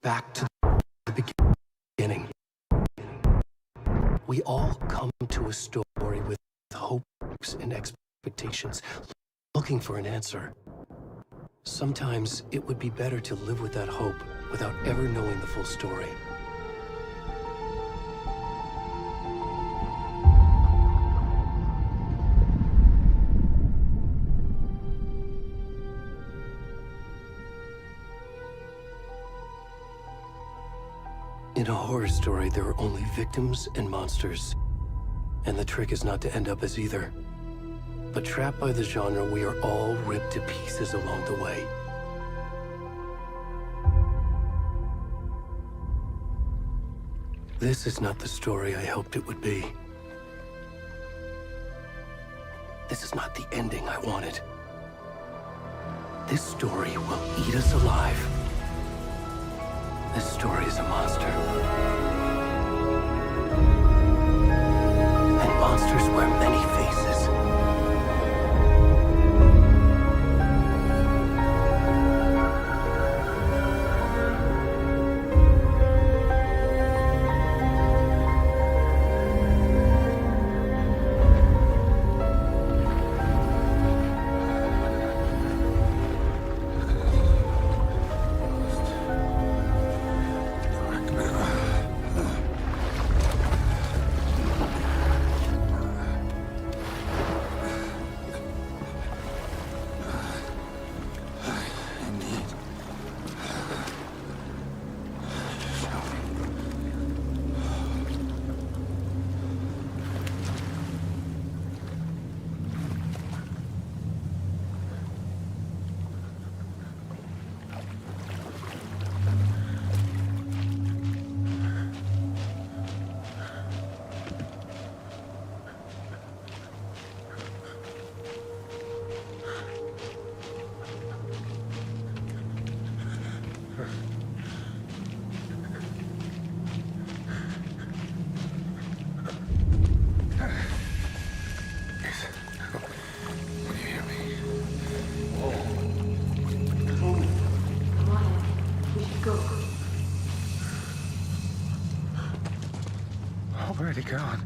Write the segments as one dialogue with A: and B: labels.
A: Back to the beginning. We all come to a story with hopes and expectations, looking for an answer. Sometimes it would be better to live with that hope without ever knowing the full story. In a horror story, there are only victims and monsters. And the trick is not to end up as either. But trapped by the genre, we are all ripped to pieces along the way. This is not the story I hoped it would be. This is not the ending I wanted. This story will eat us alive. This story is a monster. And monsters wear many faces.
B: Where'd he gone?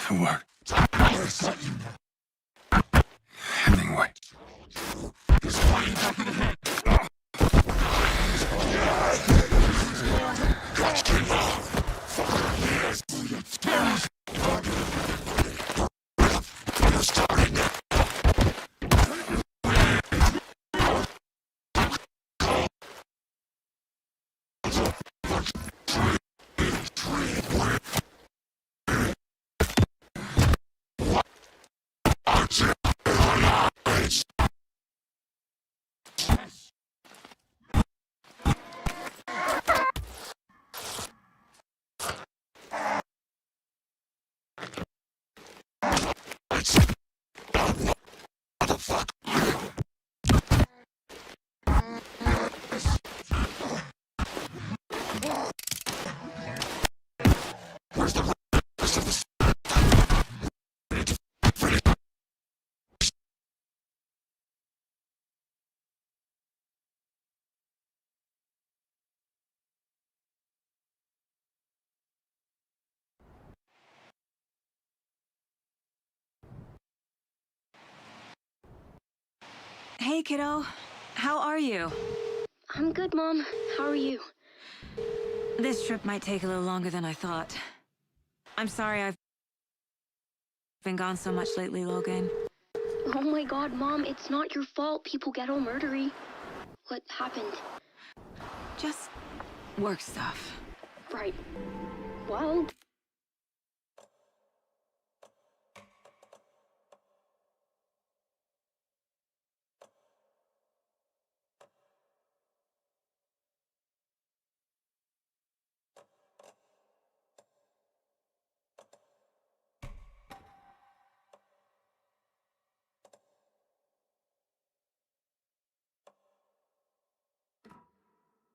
B: What? Hemingway.
C: Hey, kiddo. How are you?
D: I'm good, Mom. How are you?
C: This trip might take a little longer than I thought. I'm sorry I've been gone so much lately, Logan.
D: Oh my god, Mom, it's not your fault people get all murdery. What happened?
C: Just work stuff.
D: Right. Well...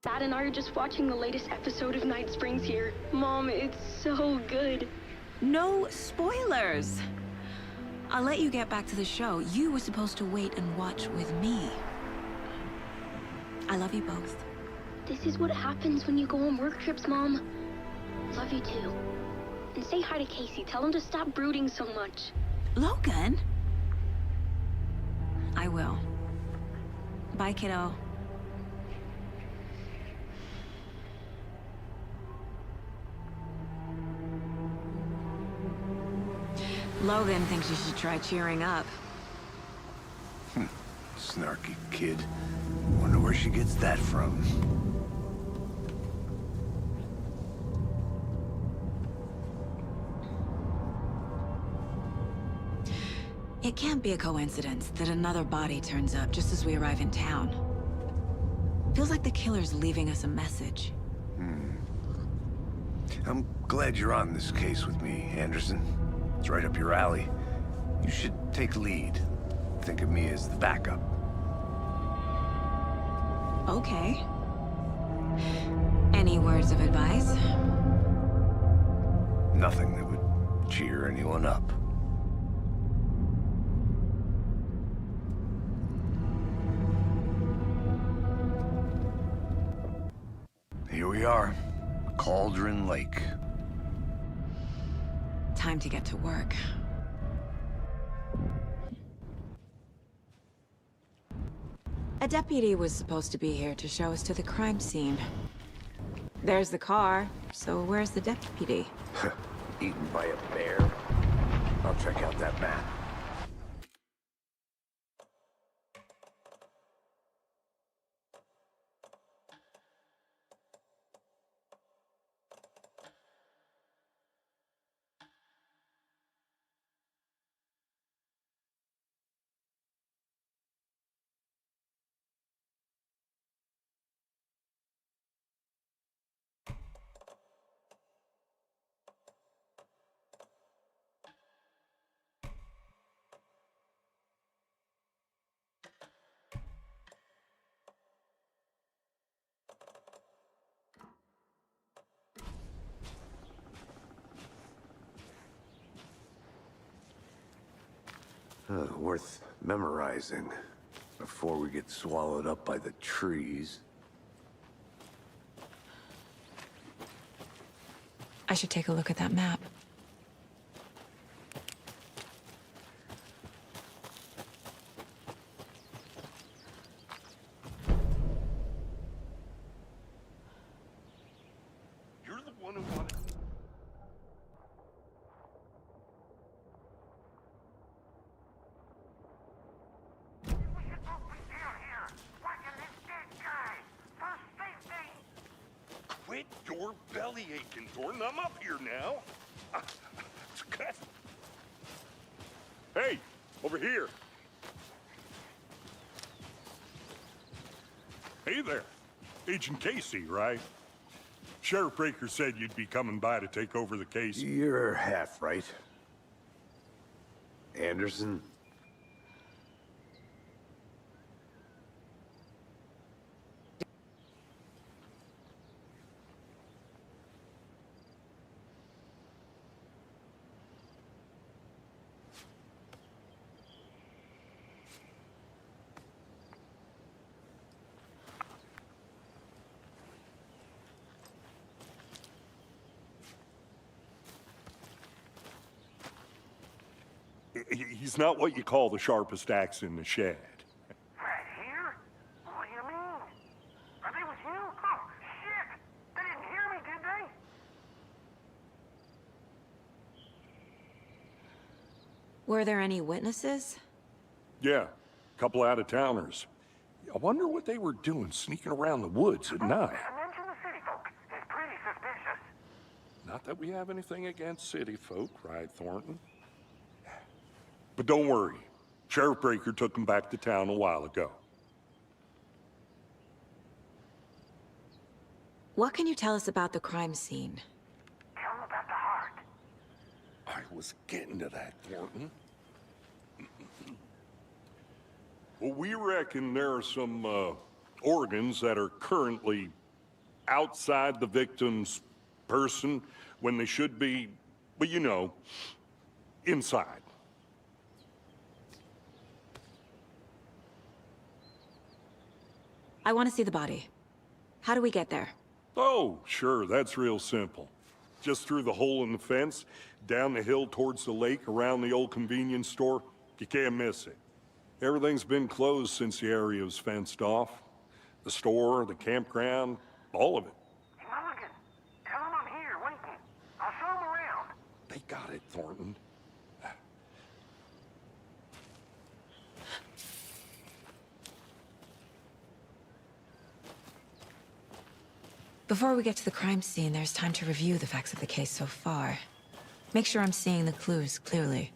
D: Dad and I are just watching the latest episode of Night Springs here. Mom, it's so good.
C: No spoilers! I'll let you get back to the show. You were supposed to wait and watch with me. I love you both.
D: This is what happens when you go on work trips, Mom. Love you too. And say hi to Casey. Tell him to stop brooding so much.
C: Logan? I will. Bye, kiddo. Logan thinks you should try cheering up.
B: Snarky kid. Wonder where she gets that from.
C: It can't be a coincidence that another body turns up just as we arrive in town. Feels like the killer's leaving us a message.
B: I'm glad you're on this case with me, Anderson. It's right up your alley. You should take lead. Think of me as the backup.
C: Okay. Any words of advice?
B: Nothing that would cheer anyone up. Here we are. Cauldron Lake.
C: Time to get to work. A deputy was supposed to be here to show us to the crime scene. There's the car, so where's the deputy?
B: Eaten by a bear? I'll check out that map. Worth memorizing before we get swallowed up by the trees.
C: I should take a look at that map.
E: up here now. Hey, over here. Hey there. Agent Casey, right? Sheriff Breaker said you'd be coming by to take over the case.
B: You're half right. Anderson?
E: He's not what you call the sharpest axe in the shed.
F: Right here? What do you mean? Are they with you? Oh, shit! They didn't hear me, did they?
C: Were there any witnesses?
E: Yeah, a couple out-of-towners. I wonder what they were doing sneaking around the woods at night.
F: Mention the city folk. It's pretty suspicious.
E: Not that we have anything against city folk, right, Thornton? But don't worry. Sheriff Breaker took them back to town a while ago.
C: What can you tell us about the crime scene?
F: Tell them about the heart.
E: I was getting to that, Thornton. Well, we reckon there are some organs that are currently outside the victim's person when they should be, well, you know, inside.
C: I want to see the body. How do we get there?
E: Oh, sure, that's real simple. Just through the hole in the fence, down the hill towards the lake, around the old convenience store. You can't miss it. Everything's been closed since the area was fenced off. The store, the campground, all of it.
F: Hey, Mulligan, tell them I'm here, waiting. I'll show them around.
E: They got it, Thornton.
C: Before we get to the crime scene, there's time to review the facts of the case so far. Make sure I'm seeing the clues clearly.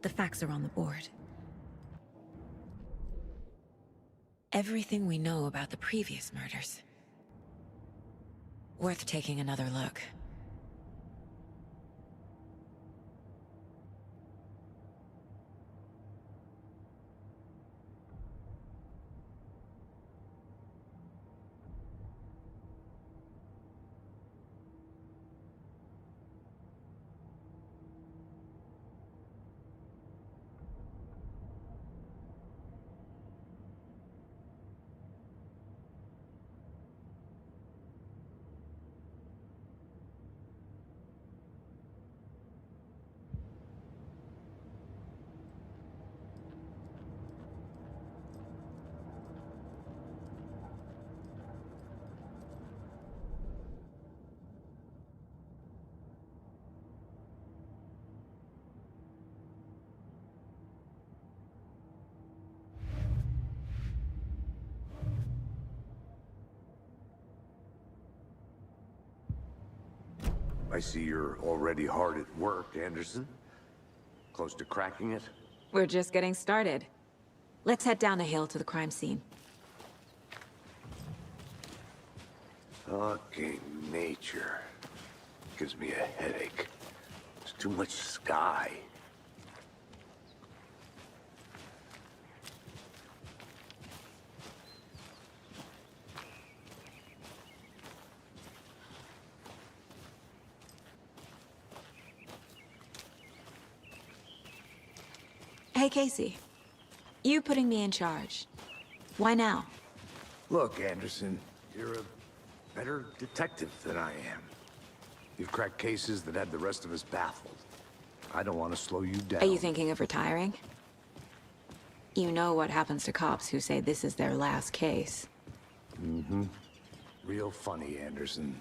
C: The facts are on the board. Everything we know about the previous murders. Worth taking another look.
B: I see you're already hard at work, Anderson. Close to cracking it?
C: We're just getting started. Let's head down the hill to the crime scene.
B: Fucking nature. Gives me a headache. There's too much sky.
C: Hey, Casey. You putting me in charge. Why now?
B: Look, Anderson, you're a better detective than I am. You've cracked cases that had the rest of us baffled. I don't want to slow you down.
C: Are you thinking of retiring? You know what happens to cops who say this is their last case.
B: Real funny, Anderson.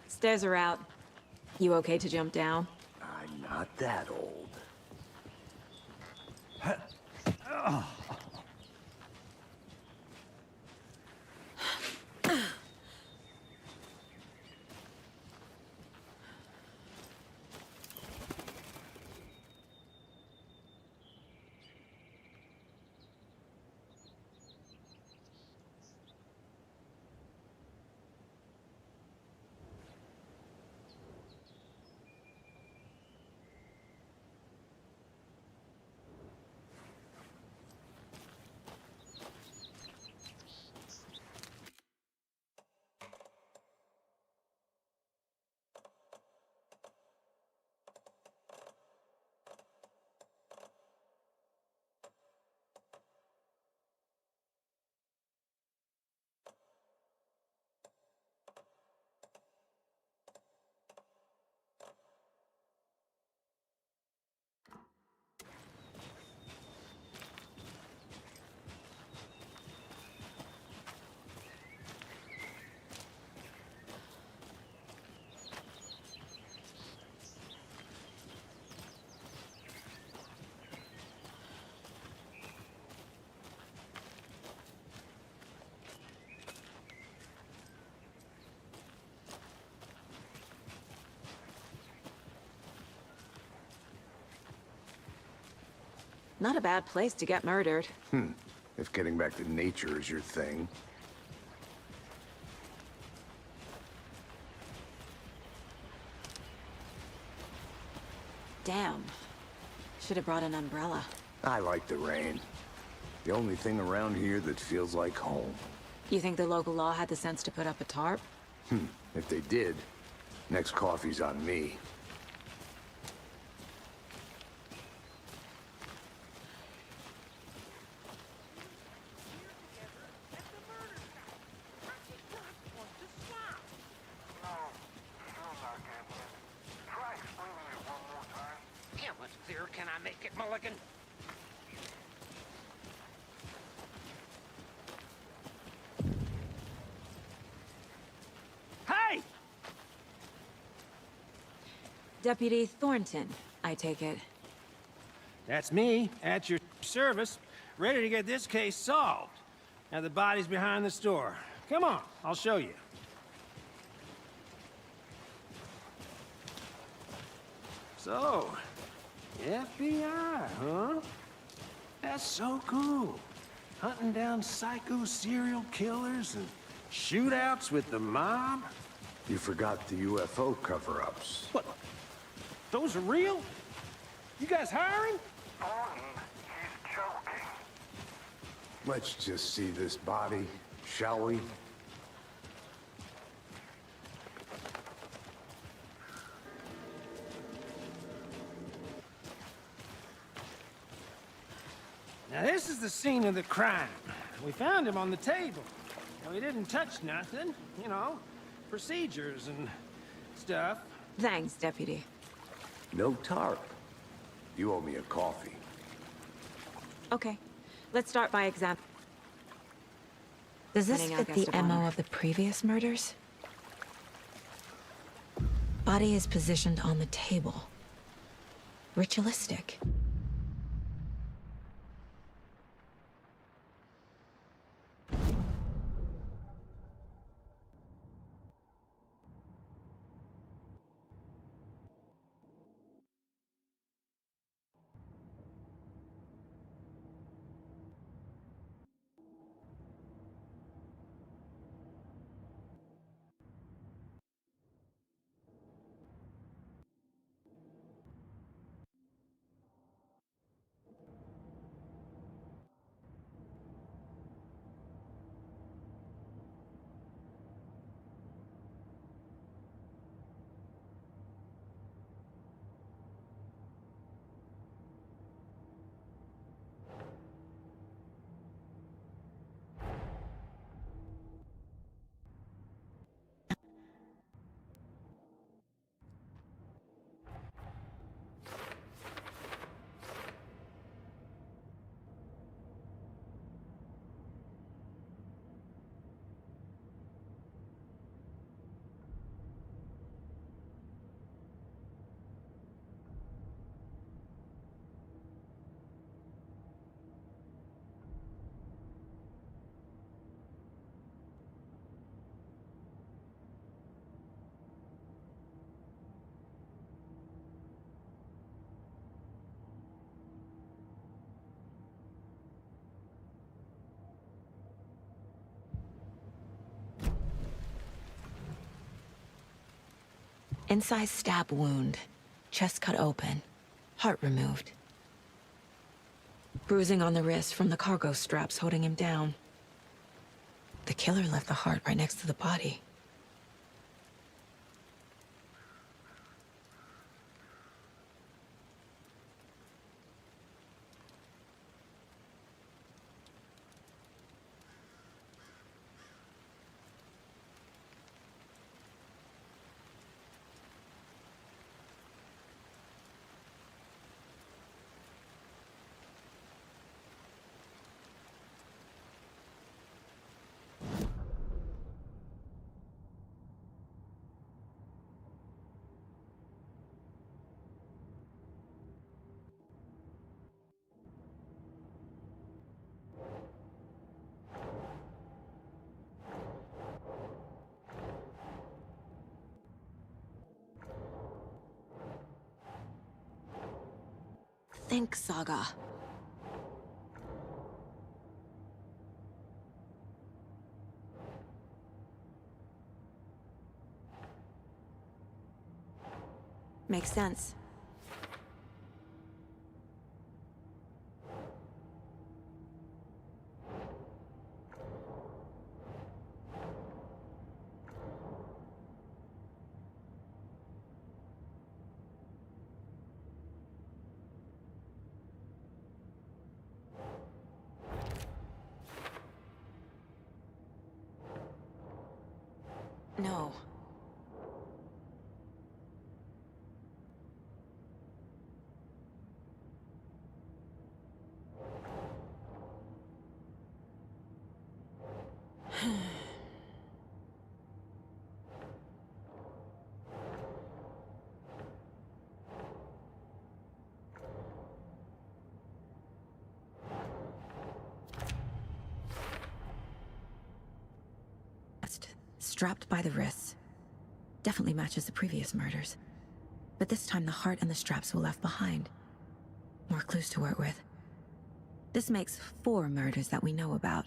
C: Stairs are out. You okay to jump down?
B: I'm not that old.
C: Not a bad place to get murdered.
B: If getting back to nature is your thing.
C: Damn. Should have brought an umbrella.
B: I like the rain. The only thing around here that feels like home.
C: You think the local law had the sense to put up a tarp?
B: If they did, next coffee's on me.
F: How much clearer can I make it, Mulligan? Hey!
C: Deputy Thornton, I take it.
G: That's me, at your service, ready to get this case solved. Now the body's behind the store. Come on, I'll show you. So, FBI, huh? That's so cool. Hunting down psycho serial killers and shootouts with the mob.
B: You forgot the UFO cover-ups.
G: What? Those are real? You guys hiring?
F: Thornton, he's joking.
B: Let's just see this body, shall we?
G: Now this is the scene of the crime. We found him on the table. Now he didn't touch nothing, you know, procedures and stuff.
C: Thanks, Deputy.
B: No tarp. You owe me a coffee.
C: Okay. Let's start by examining. Does this Running out fit guest the of honor. MO of the previous murders? Body is positioned on the table. Ritualistic. Incised stab wound. Chest cut open. Heart removed. Bruising on the wrist from the cargo straps holding him down. The killer left the heart right next to the body. Think, Saga. Makes sense. No. Strapped by the wrists. Definitely matches the previous murders. But this time the heart and the straps were left behind. More clues to work with. This makes 4 murders that we know about.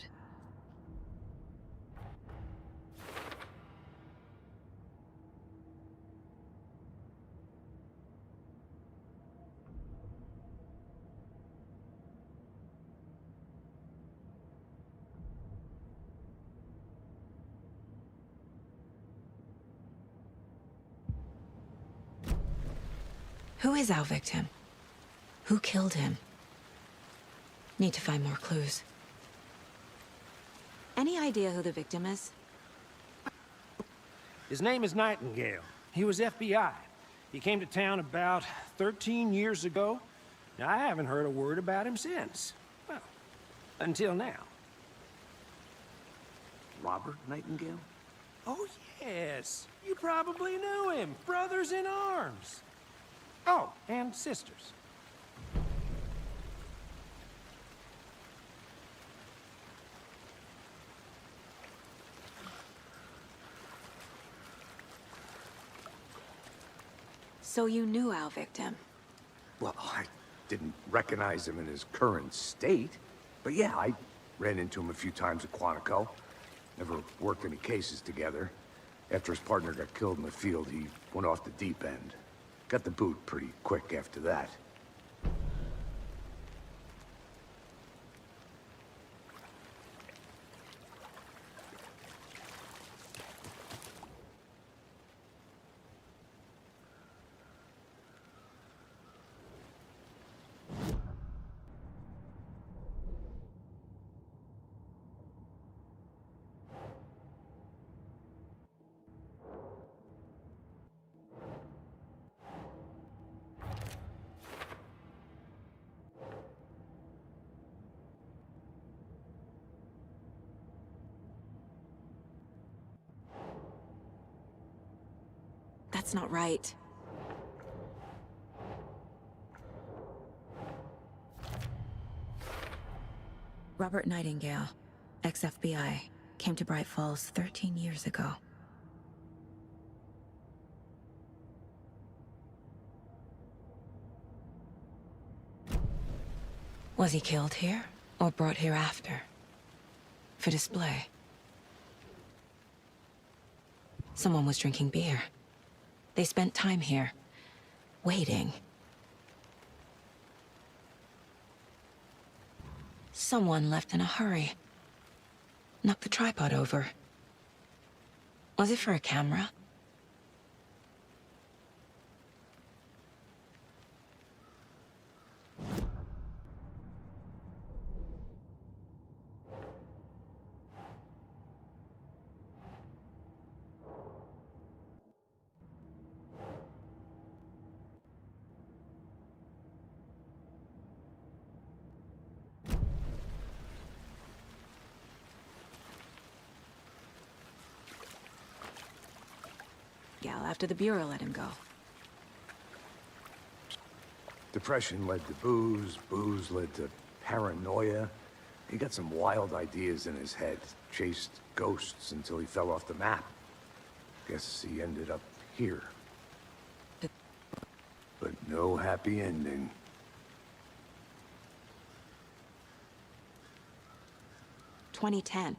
C: Who is our victim? Who killed him? Need to find more clues. Any idea who the victim is?
G: His name is Nightingale. He was FBI. He came to town about 13 years ago. Now, I haven't heard a word about him since. Well, until now.
B: Robert Nightingale?
G: Oh, yes. You probably knew him. Brothers in arms. Oh, and sisters.
C: So you knew our victim?
B: Well, I didn't recognize him in his current state. But yeah, I ran into him a few times at Quantico. Never worked any cases together. After his partner got killed in the field, he went off the deep end. Got the boot pretty quick after that.
C: That's not right. Robert Nightingale, ex-FBI, came to Bright Falls 13 years ago. Was he killed here, or brought here after? For display? Someone was drinking beer. They spent time here, waiting. Someone left in a hurry. Knocked the tripod over. Was it for a camera? Gal after the Bureau let him go.
B: Depression led to booze, booze led to paranoia. He got some wild ideas in his head, chased ghosts until he fell off the map. Guess he ended up here. But no happy ending.
C: "2010.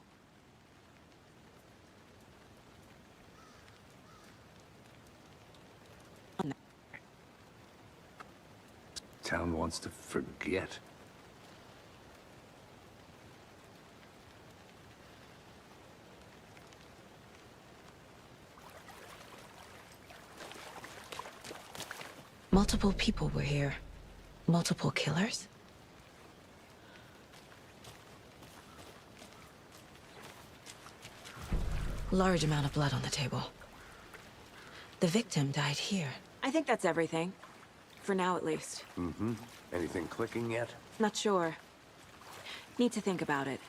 B: Town wants to forget.
C: Multiple people were here. Multiple killers? Large amount of blood on the table. The victim died here. I think that's everything. For now, at least.
B: Mm-hmm. Anything clicking yet?
C: Not sure. Need to think about it.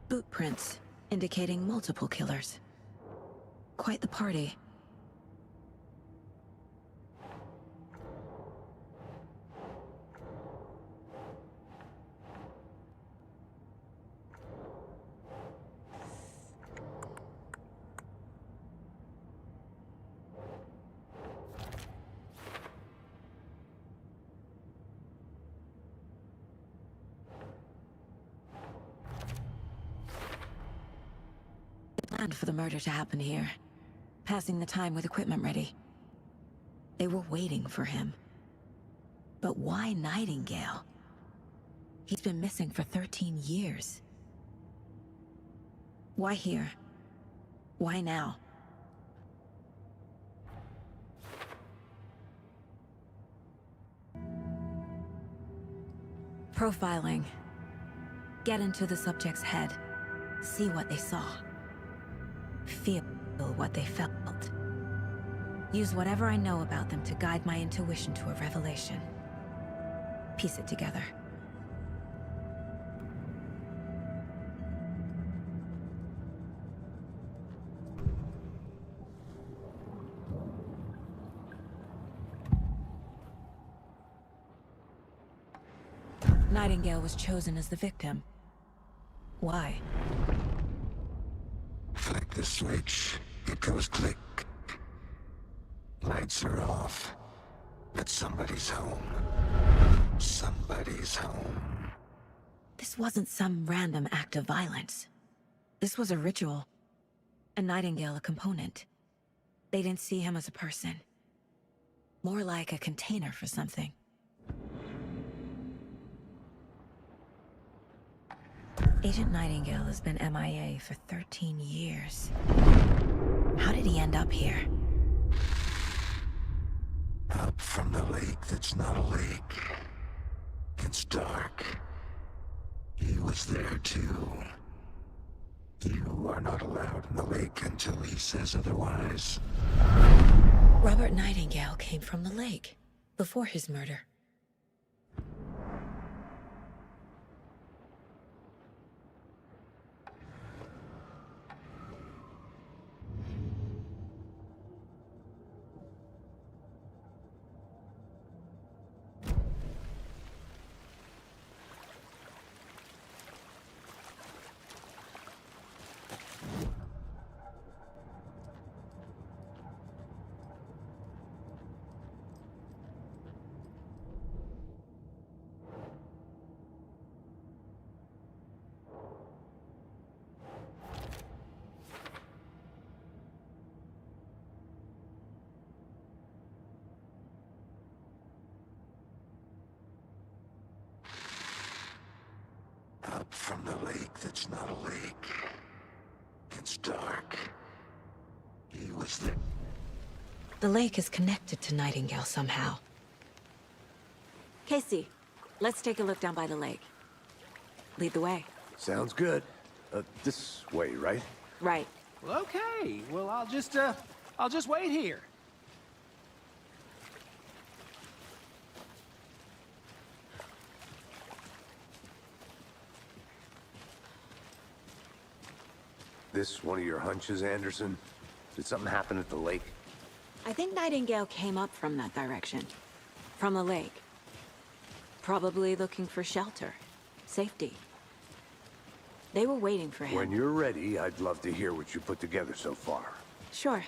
C: Boot prints, indicating multiple killers. Quite the party. Planned for the murder to happen here. Passing the time with equipment ready. They were waiting for him. But why Nightingale? He's been missing for 13 years. Why here? Why now? Profiling. Get into the subject's head. See what they saw. Feel what they felt. Use whatever I know about them to guide my intuition to a revelation. Piece it together. Nightingale was chosen as the victim. Why?
H: Flick the switch, it goes click. Lights are off, but somebody's home. Somebody's home.
C: This wasn't some random act of violence. This was a ritual. And Nightingale a component. They didn't see him as a person. More like a container for something. Agent Nightingale has been MIA for 13 years. How did he end up here?
H: Up from the lake that's not a lake. It's dark. He was there too. You are not allowed in the lake until he says otherwise.
C: Robert Nightingale came from the lake, before his murder.
H: the lake that's not a lake. It's dark. He was there.
C: The lake is connected to Nightingale somehow. Casey, let's take a look down by the lake. Lead the way.
B: Sounds good. This way, right?
C: Right.
G: Well, okay. Well, I'll just wait here.
B: This one of your hunches, Anderson? Did something happen at the lake?
C: I think Nightingale came up from that direction. From the lake. Probably looking for shelter. Safety. They were waiting for him.
B: When you're ready, I'd love to hear what you put together so far.
C: Sure.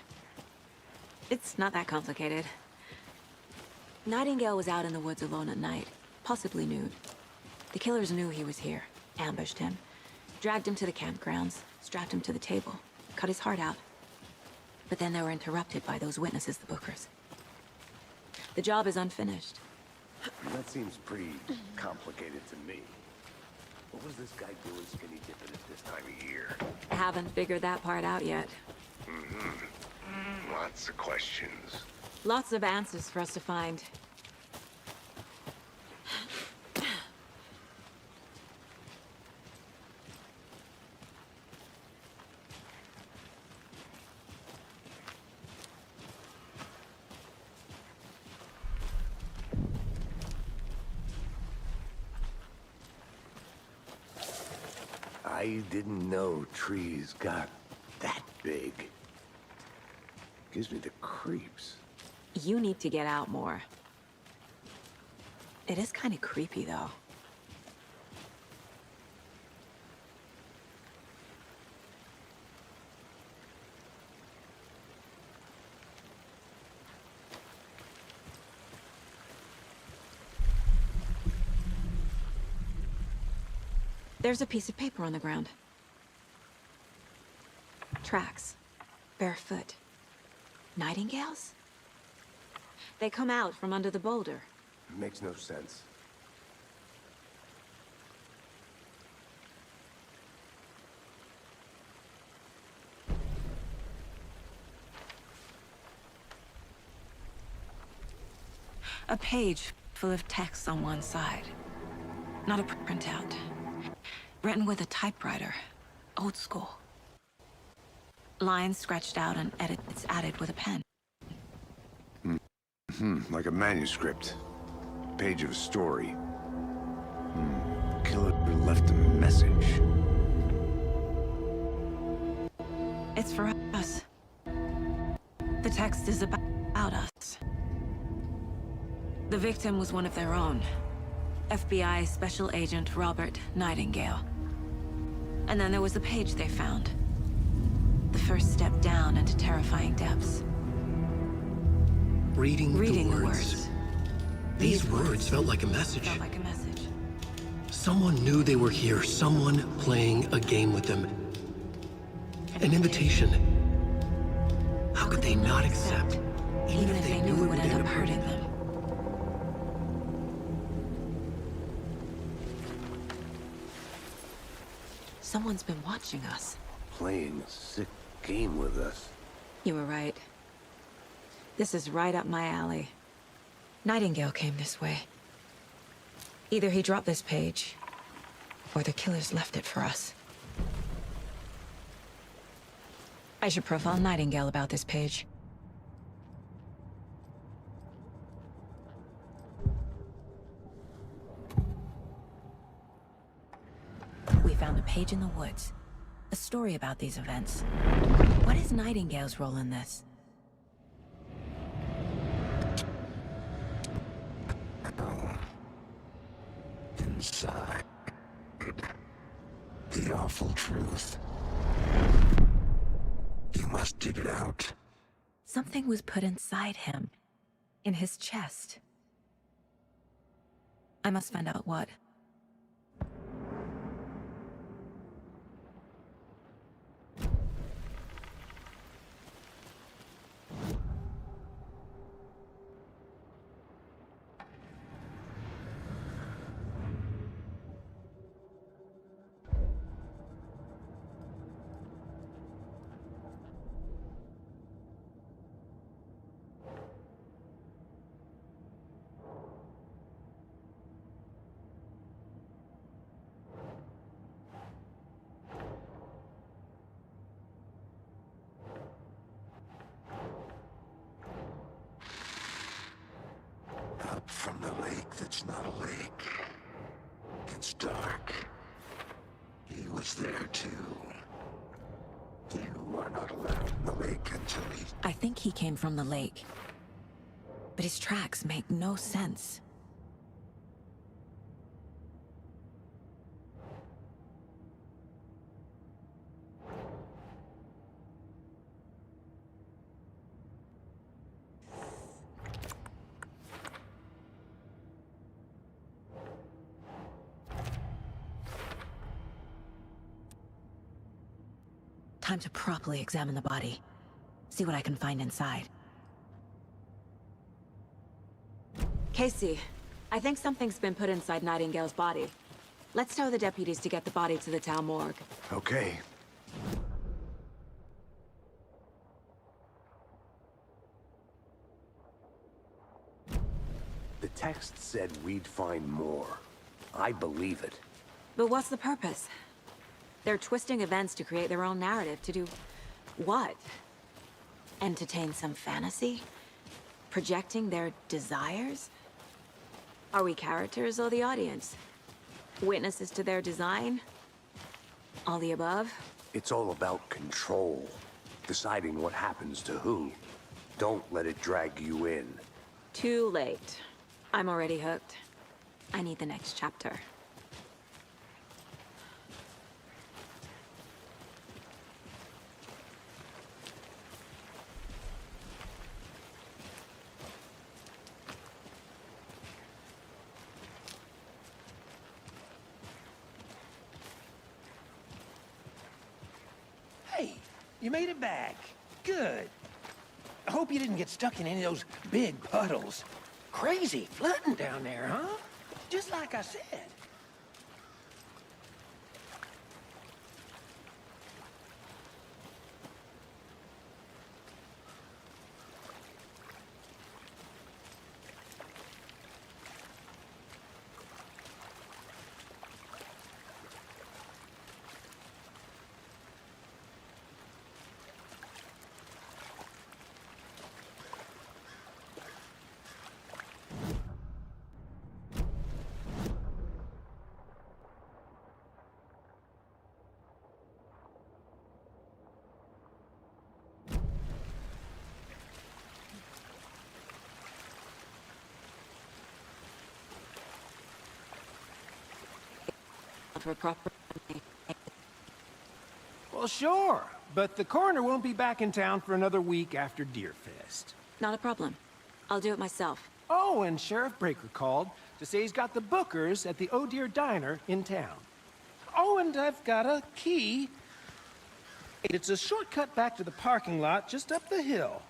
C: It's not that complicated. Nightingale was out in the woods alone at night, possibly nude. The killers knew he was here, ambushed him, dragged him to the campgrounds, strapped him to the table, cut his heart out. But then they were interrupted by those witnesses, the Bookers. The job is unfinished.
B: That seems pretty complicated to me. What was this guy doing skinny dipping at this time of year?
C: I haven't figured that part out yet.
B: Lots of questions.
C: Lots of answers for us to find.
B: I didn't know trees got that big. Gives me the creeps.
C: You need to get out more. It is kind of creepy, though. There's a piece of paper on the ground. Tracks. Barefoot. Nightingales? They come out from under the boulder.
B: Makes no sense.
C: A page full of text on one side. Not a printout. Written with a typewriter. Old school. Lines scratched out and edits added with a pen.
B: Like a manuscript. Page of a story. Killer left a message.
C: It's for us. The text is about us. The victim was one of their own. FBI Special Agent Robert Nightingale. And then there was the page they found. The first step down into terrifying depths.
A: Reading
C: the
A: the
C: words.
A: words. These words felt like a message.
C: Felt like a message.
A: Someone knew they were here, someone playing a game with them. An invitation. How could they not accept,
C: even if they knew it would end up hurting them? Someone's been watching us.
B: Playing a sick game with us.
C: You were right. This is right up my alley. Nightingale came this way. Either he dropped this page, or the killers left it for us. I should profile Nightingale about this page. We found a page in the woods. A story about these events. What is Nightingale's role in this?
H: Inside. The awful truth. You must dig it out.
C: Something was put inside him. In his chest. I must find out what.
H: was there too. You are not allowed in the lake until he...
C: I think he came from the lake. But his tracks make no sense. Time to properly examine the body. See what I can find inside. Casey, I think something's been put inside Nightingale's body. Let's tell the deputies to get the body to the town morgue.
B: Okay. The text said we'd find more. I believe it.
C: But what's the purpose? They're twisting events to create their own narrative. To do what? Entertain some fantasy? Projecting their desires? Are we characters or the audience? Witnesses to their design? All the above?
B: It's all about control. Deciding what happens to who. Don't let it drag you in.
C: Too late. I'm already hooked. I need the next chapter.
G: Hey, you made it back. Good. I hope you didn't get stuck in any of those big puddles. Crazy flooding down there, huh? Just like I said.
C: For a proper...
G: Well, sure. But the coroner won't be back in town for another week after Deerfest.
C: Not a problem. I'll do it myself.
G: Oh, and Sheriff Breaker called to say he's got the Bookers at the Oh Dear Diner in town. Oh, and I've got a key. It's a shortcut back to the parking lot just up the hill.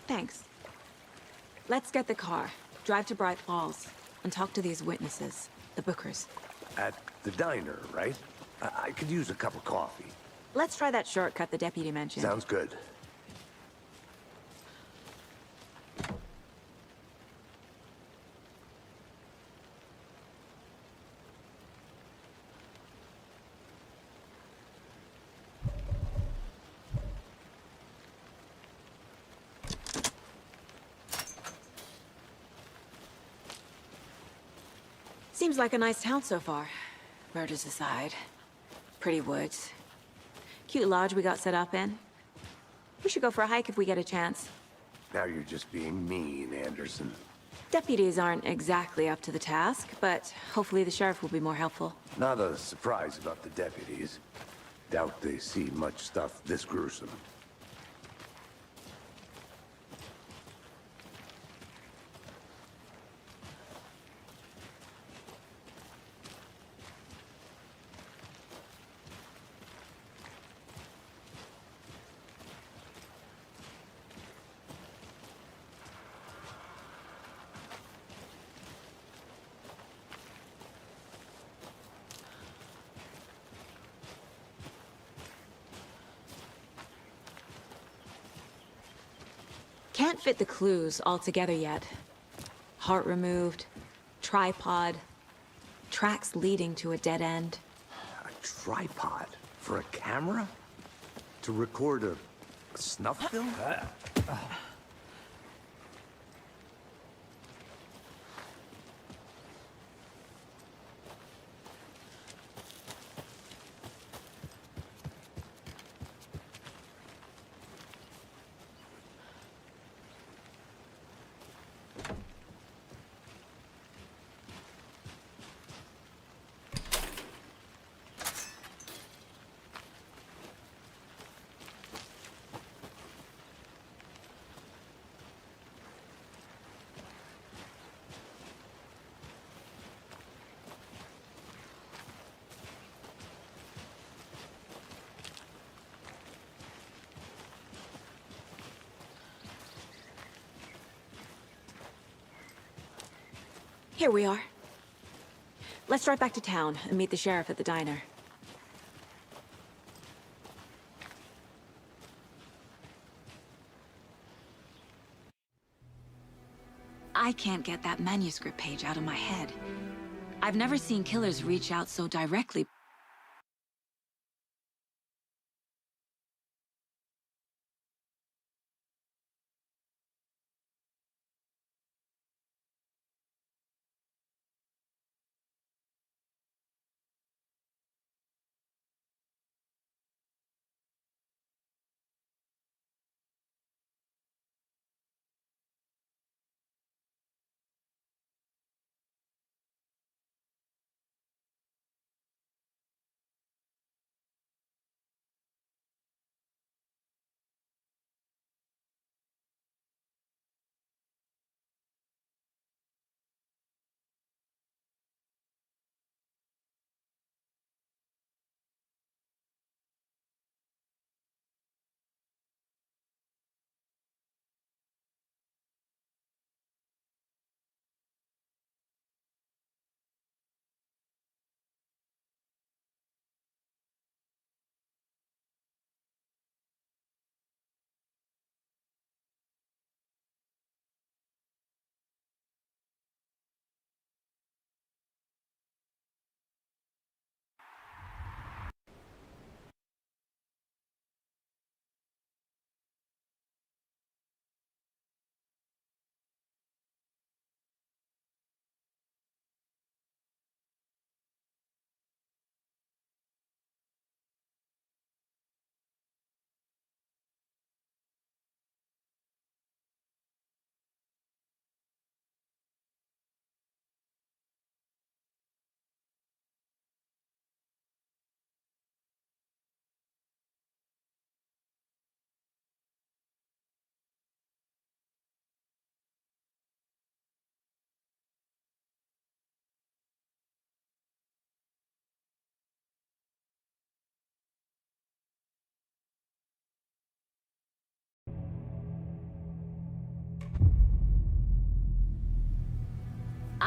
C: Thanks. Let's get the car, drive to Bright Falls, and talk to these witnesses, the Bookers.
B: At the diner, right? I could use a cup of coffee.
C: Let's try that shortcut the deputy mentioned.
B: Sounds good.
C: Seems like a nice town so far. Murders aside. Pretty woods. Cute lodge we got set up in. We should go for a hike if we get a chance.
B: Now you're just being mean, Anderson.
C: Deputies aren't exactly up to the task, but hopefully the sheriff will be more helpful.
B: Not a surprise about the deputies. Doubt they see much stuff this gruesome.
C: Can't fit the clues all together yet. Heart removed, tripod, tracks leading to a dead end.
B: A tripod? For a camera? To record a snuff film?
C: Here we are. Let's drive back to town and meet the sheriff at the diner. I can't get that manuscript page out of my head. I've never seen killers reach out so directly.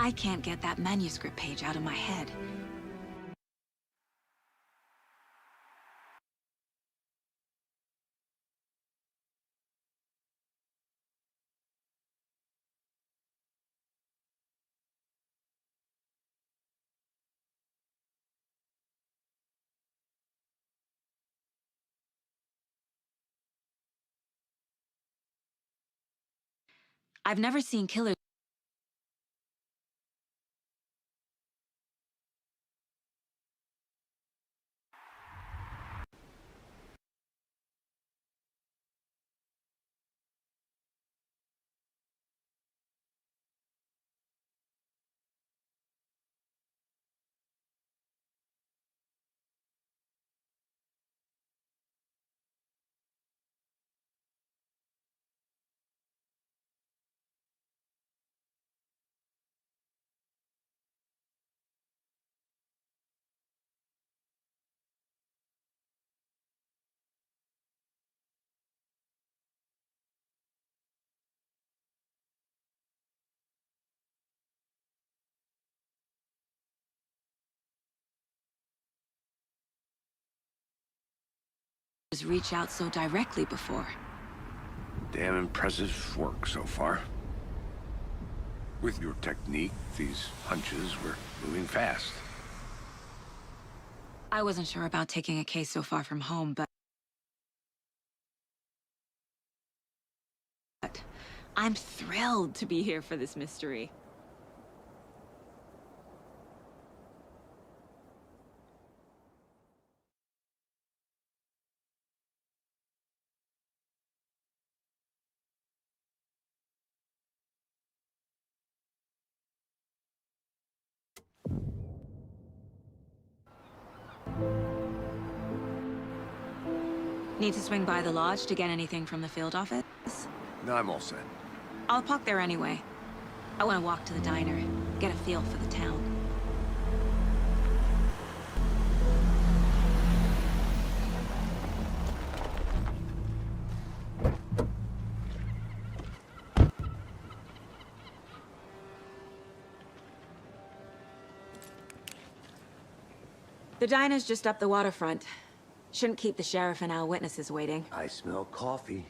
C: I can't get that manuscript page out of my head. I've never seen killers. Reach out so directly before.
B: Damn impressive work so far. With your technique, these hunches were moving fast.
C: I wasn't sure about taking a case so far from home, but I'm thrilled to be here for this mystery. Need to swing by the lodge to get anything from the field office?
B: No, I'm all set.
C: I'll park there anyway. I want to walk to the diner, get a feel for the town. The diner's just up the waterfront. Shouldn't keep the sheriff and our witnesses waiting.
B: I smell coffee.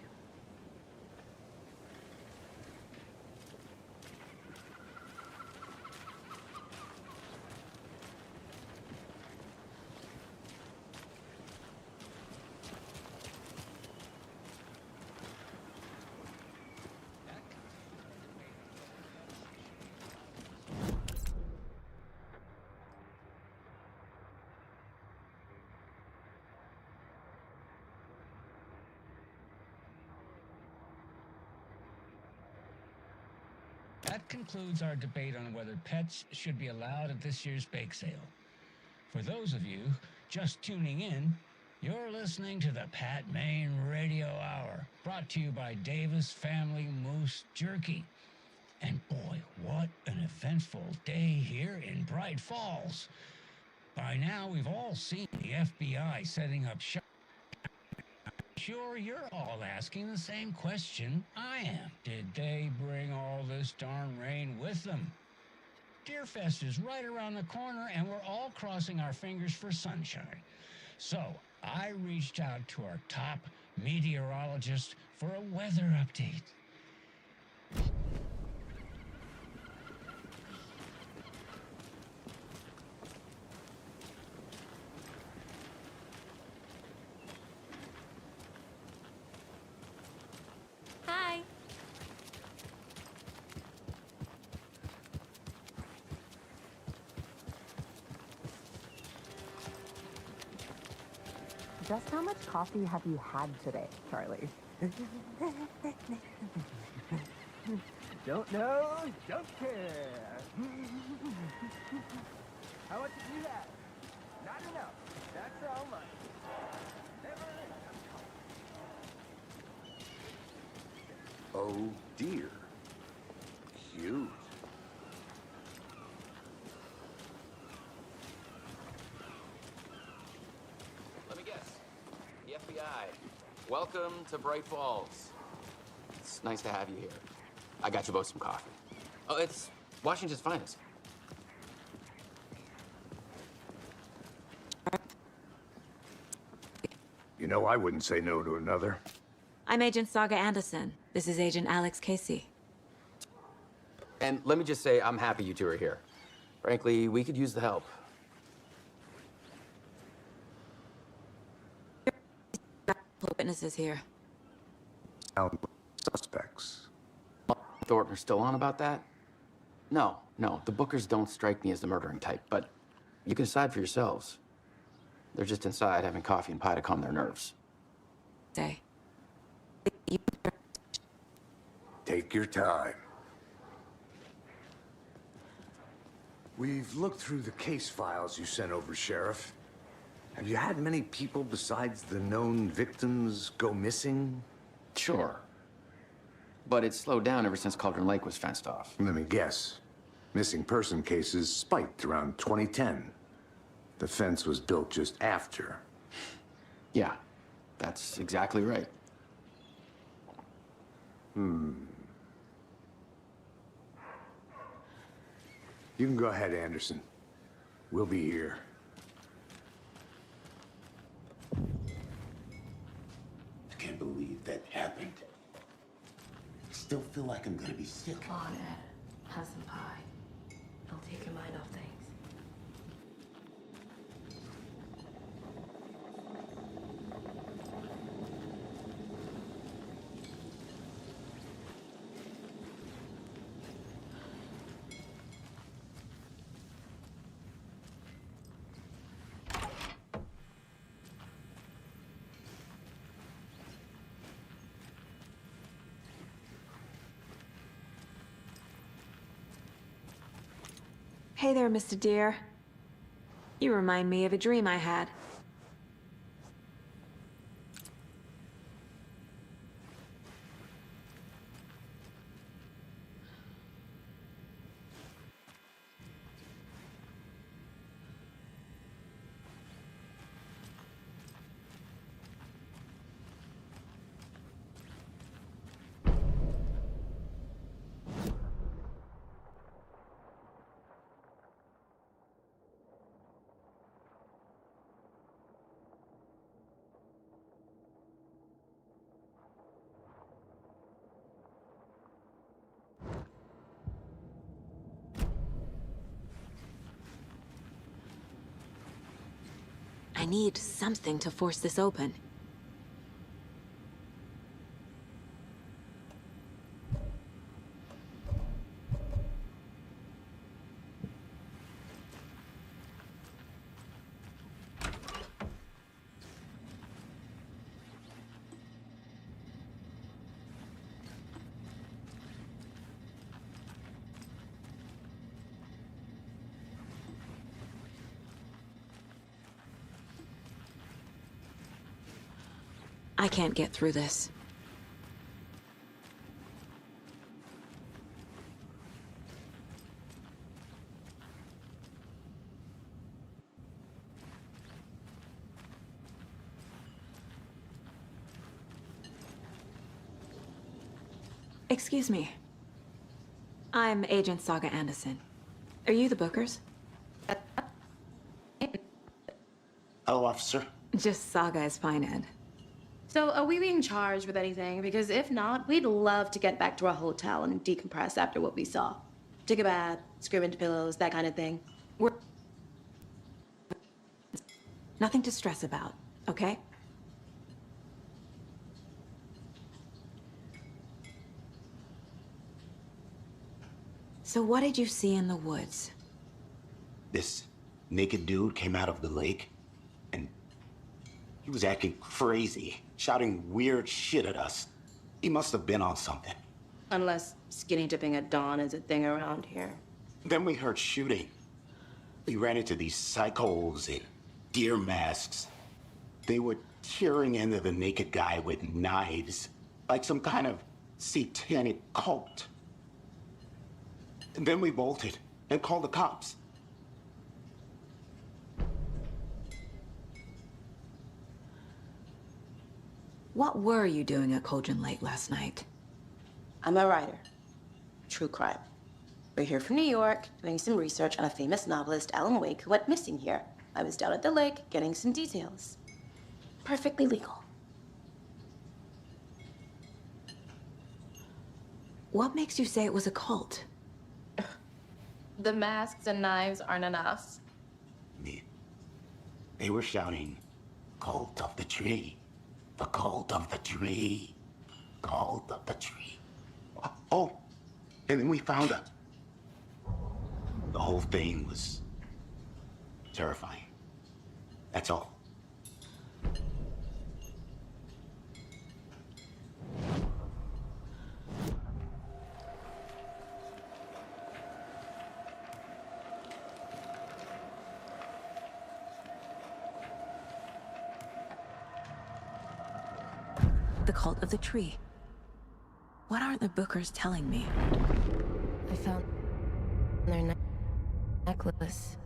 I: That concludes our debate on whether pets should be allowed at this year's bake sale. For those of you just tuning in, you're listening to the Pat Maine Radio Hour, brought to you by Davis Family Moose Jerky. And boy, what an eventful day here in Bright Falls. By now, we've all seen the FBI setting up shop. Sure, you're all asking the same question I am. Did they bring all this darn rain with them? Deerfest is right around the corner, and we're all crossing our fingers for sunshine. So, I reached out to our top meteorologist for a weather update.
C: Hi.
J: Just how much coffee have you had today, Charlie?
G: Don't know, don't care. How much did you have? Not enough. That's all much. Never enough.
B: Oh dear. Cute.
K: Let me guess. The FBI. Welcome to Bright Falls. It's nice to have you here. I got you both some coffee. Oh, it's Washington's finest.
B: You know, I wouldn't say no to another.
C: I'm Agent Saga Anderson. This is Agent Alex Casey.
K: And let me just say, I'm happy you two are here. Frankly, we could use the help.
C: Witnesses here.
B: Suspects.
K: Thornton are still on about that? No, the Bookers don't strike me as the murdering type, but you can decide for yourselves. They're just inside having coffee and pie to calm their nerves.
C: Say.
B: Take your time. We've looked through the case files you sent over, Sheriff. Have you had many people besides the known victims go missing?
K: Sure. But it's slowed down ever since Cauldron Lake was fenced off.
B: Let me guess. Missing person cases spiked around 2010. The fence was built just after.
K: Yeah, that's exactly right.
B: You can go ahead, Anderson. We'll be here.
H: I can't believe that happened. I still feel like I'm gonna be sick.
L: Come on, Ed. Have some pie. It'll take your mind off things.
C: Hey there, Mr. Deer. You remind me of a dream I had. I need something to force this open. I can't get through this. Excuse me. I'm Agent Saga Anderson. Are you the Bookers?
M: Hello, officer.
C: Just Saga is fine, Ed.
L: So, are we being charged with anything? Because if not, we'd love to get back to our hotel and decompress after what we saw. Take a bath, scream into pillows, that kind of thing.
C: We're... Nothing to stress about, okay? So what did you see in the woods?
M: This naked dude came out of the lake, and he was acting crazy, shouting weird shit at us. He must have been on something.
L: Unless skinny dipping at dawn is a thing around here.
M: Then we heard shooting. We ran into these psychos in deer masks. They were tearing into the naked guy with knives, like some kind of satanic cult. And then we bolted and called the cops.
C: What were you doing at Cauldron Lake last night?
L: I'm a writer. True crime. We're here from New York, doing some research on a famous novelist, Alan Wake, who went missing here. I was down at the lake, getting some details. Perfectly legal.
C: What makes you say it was a cult?
L: The masks and knives aren't enough.
M: They were shouting, "Cult of the tree. The cult of the tree. Cult of the tree." Oh, and then we found her. The whole thing was terrifying. That's all.
C: The cult of the tree. What aren't the Bookers telling me?
N: I found their necklace.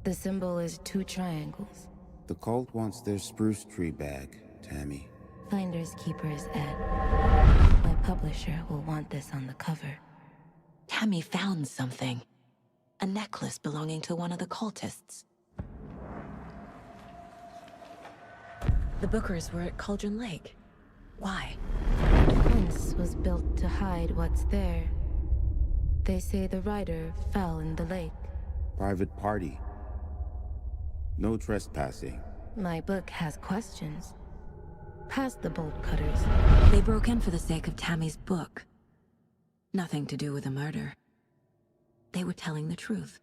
N: The symbol is 2 triangles.
O: The cult wants their spruce tree bag, Tammy.
N: Finders keepers, Ed. My publisher will want this on the cover.
C: Tammy found something. A necklace belonging to one of the cultists. The Bookers were at Cauldron Lake. Why?
N: The fence was built to hide what's there. They say the rider fell in the lake.
O: Private party. No trespassing.
N: My book has questions. Past the bolt cutters.
C: They broke in for the sake of Tammy's book. Nothing to do with the murder. They were telling the truth.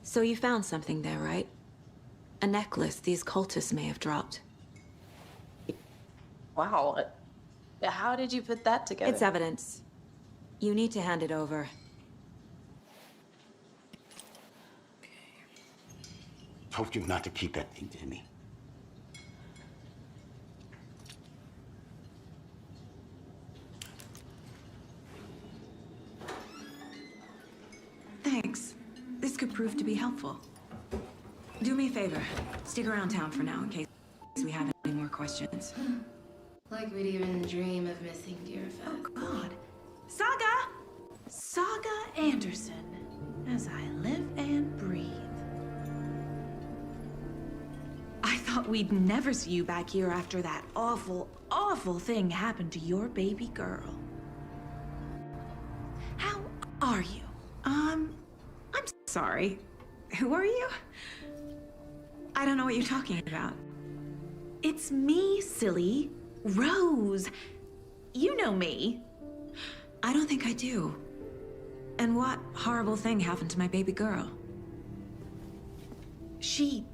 C: So you found something there, right? A necklace these cultists may have dropped.
L: Wow. How did you put that together?
C: It's evidence. You need to hand it over.
M: Told you not to keep that thing to me.
C: Thanks. helpful. Do me a favor. Stick around town for now in case we have any more questions.
N: Like we'd even dream of missing Deerfest.
C: Oh, God. Saga! Saga Anderson. As I live and breathe. I thought we'd never see you back here after that awful, awful thing happened to your baby girl. How are you? I'm sorry. Who are you? I don't know what you're talking about. It's me, silly. Rose. You know me. I don't think I do. And what horrible thing happened to my baby girl? She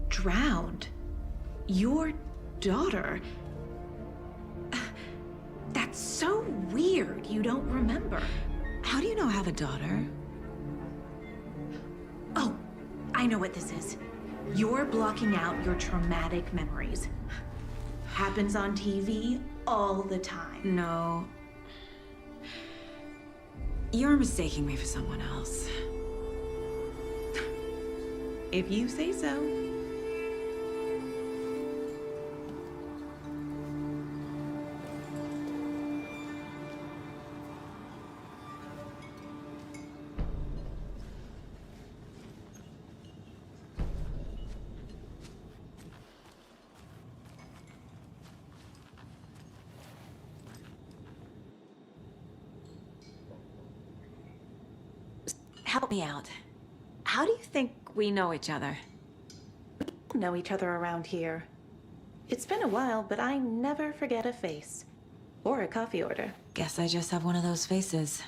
C: drowned. Your daughter. That's so weird you don't remember. How do you know I have a daughter? Oh, I know what this is. You're blocking out your traumatic memories. Happens on TV all the time. No. You're mistaking me for someone else. If you say so. Help me out. How do you think we know each other?
P: We know each other around here. It's been a while, but I never forget a face. Or a coffee order.
C: Guess I just have one of those faces.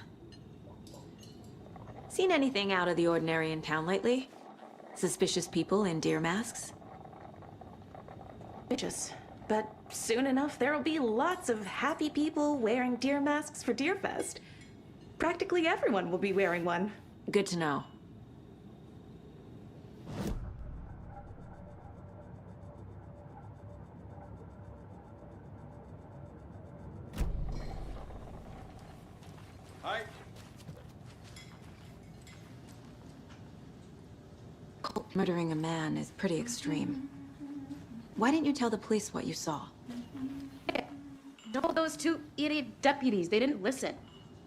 C: Seen anything out of the ordinary in town lately? Suspicious people in deer masks?
P: Suspicious. But soon enough, there'll be lots of happy people wearing deer masks for Deerfest. Practically everyone will be wearing one.
C: Good to know.
E: Hi.
C: Murdering a man is pretty extreme. Why didn't you tell the police what you saw?
L: No, those two idiot deputies, they didn't listen.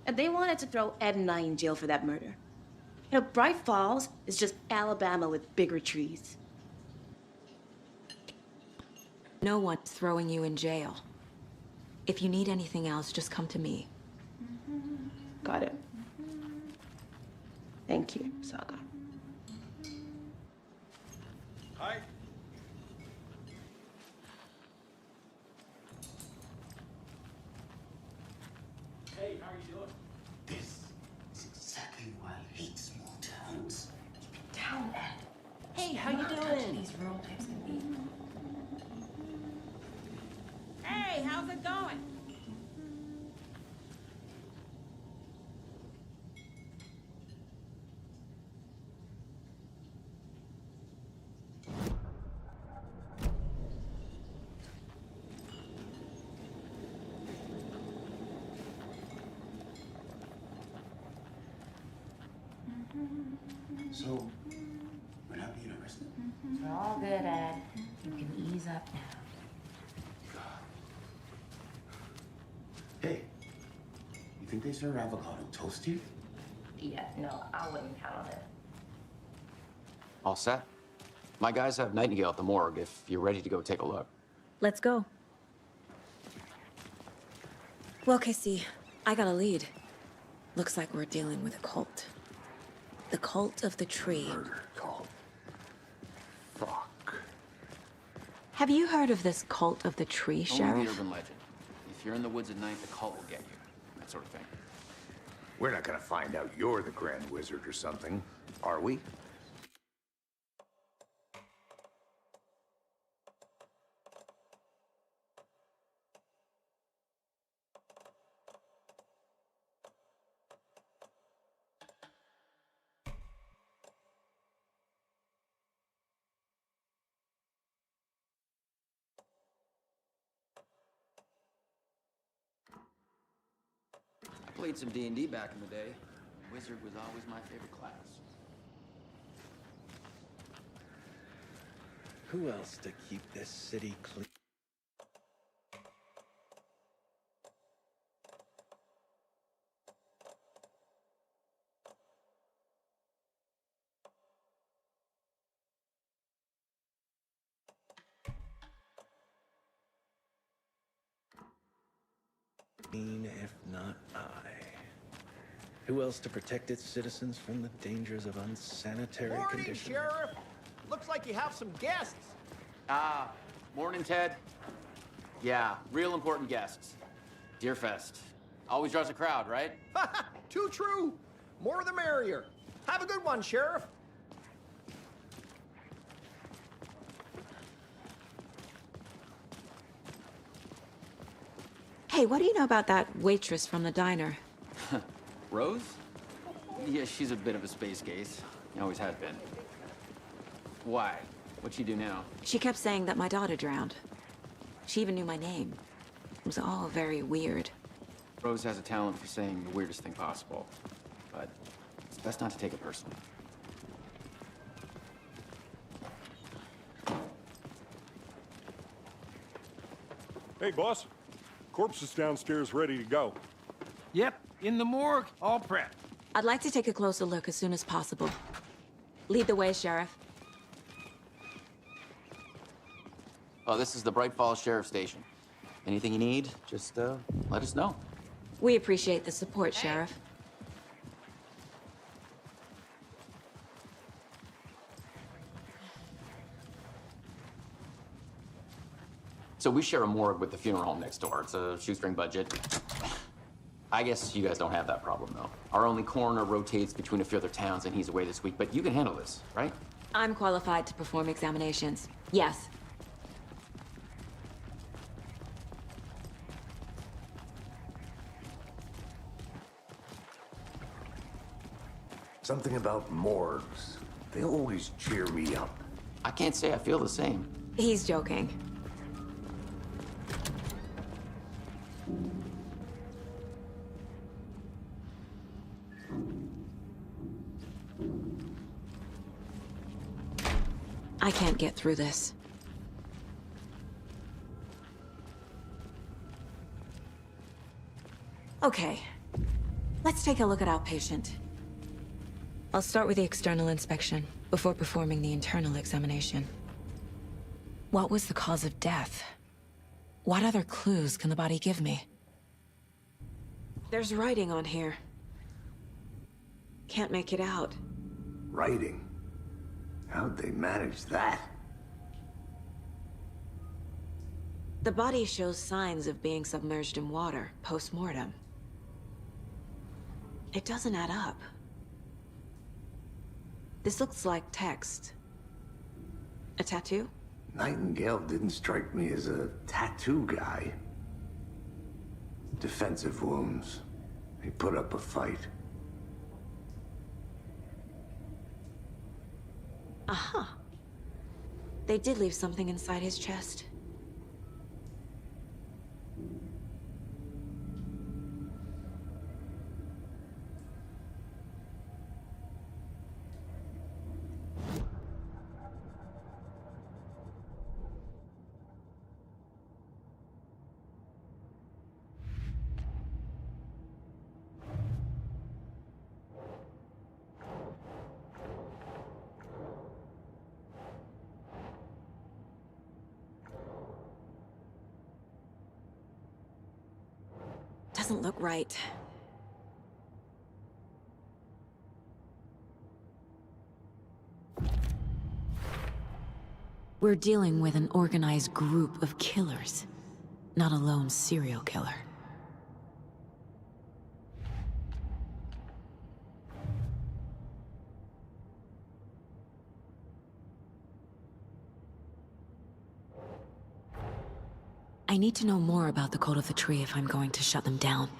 L: And they wanted to throw Ed and I in jail for that murder. You know, Bright Falls is just Alabama with bigger trees.
C: No one's throwing you in jail. If you need anything else, just come to me.
P: Got it. Thank you, Saga.
E: Hi.
M: Hey, how are you doing? This is exactly why I hate small towns.
P: Keep it down, Ed.
Q: Hey, how you doing?
P: These rural types can be.
Q: Hey, how's it going?
M: So, what happened to university?
Q: We're all good, Ed. You can ease up now.
M: Hey, you think they serve avocado toast here?
Q: Yeah, no, I wouldn't count on it.
K: All set? My guys have Nightingale at the morgue if you're ready to go take a look.
C: Let's go. Well, Casey, I got a lead. Looks like we're dealing with a cult. The cult of the tree.
B: Murder cult. Fuck.
C: Have you heard of this cult of the tree,
K: Only
C: Sheriff?
K: the urban legend. If you're in the woods at night, the cult will get you. That sort of thing.
B: We're not gonna find out you're the Grand Wizard or something, are we?
K: Played some D&D back in the day. Wizard was always my favorite class.
R: Who else to keep this city clean? If not I. Who else to protect its citizens from the dangers of unsanitary
S: Morning,
R: conditions?
S: Sheriff! Looks like you have some guests.
K: Morning, Ted. Yeah, real important guests. Deerfest. Always draws a crowd, right?
S: Too true. More the merrier. Have a good one, Sheriff.
C: Hey, what do you know about that waitress from the diner?
K: Rose? Yeah, she's a bit of a space case. Always has been. Why? What'd she do now?
C: She kept saying that my daughter drowned. She even knew my name. It was all very weird.
K: Rose has a talent for saying the weirdest thing possible. But it's best not to take it personally.
E: Hey, boss. Corpse is downstairs ready to go.
G: Yep, in the morgue, all prepped.
C: I'd like to take a closer look as soon as possible. Lead the way, Sheriff.
K: Oh, this is the Bright Falls Sheriff Station. Anything you need, just let us know.
C: We appreciate the support, Sheriff.
K: So we share a morgue with the funeral home next door. It's a shoestring budget. I guess you guys don't have that problem, though. Our only coroner rotates between a few other towns, and he's away this week. But you can handle this, right?
C: I'm qualified to perform examinations. Yes.
B: Something about morgues. They always cheer me up.
K: I can't say I feel the same.
C: He's joking. I can't get through this. Okay. Let's take a look at our patient. I'll start with the external inspection before performing the internal examination. What was the cause of death? What other clues can the body give me? There's writing on here. Can't make it out.
B: Writing? How'd they manage that?
C: The body shows signs of being submerged in water post-mortem. It doesn't add up. This looks like text. A tattoo?
B: Nightingale didn't strike me as a tattoo guy. Defensive wounds. He put up a fight.
C: Aha. They did leave something inside his chest. Doesn't look right. We're dealing with an organized group of killers, not a lone serial killer. I need to know more about the Code of the Tree if I'm going to shut them down.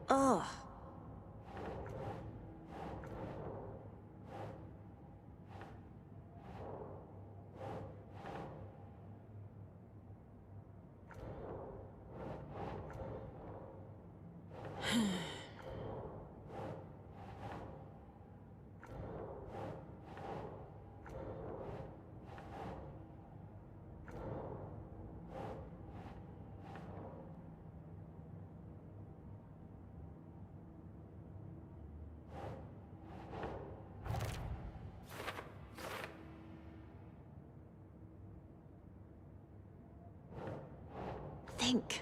C: Ugh. think.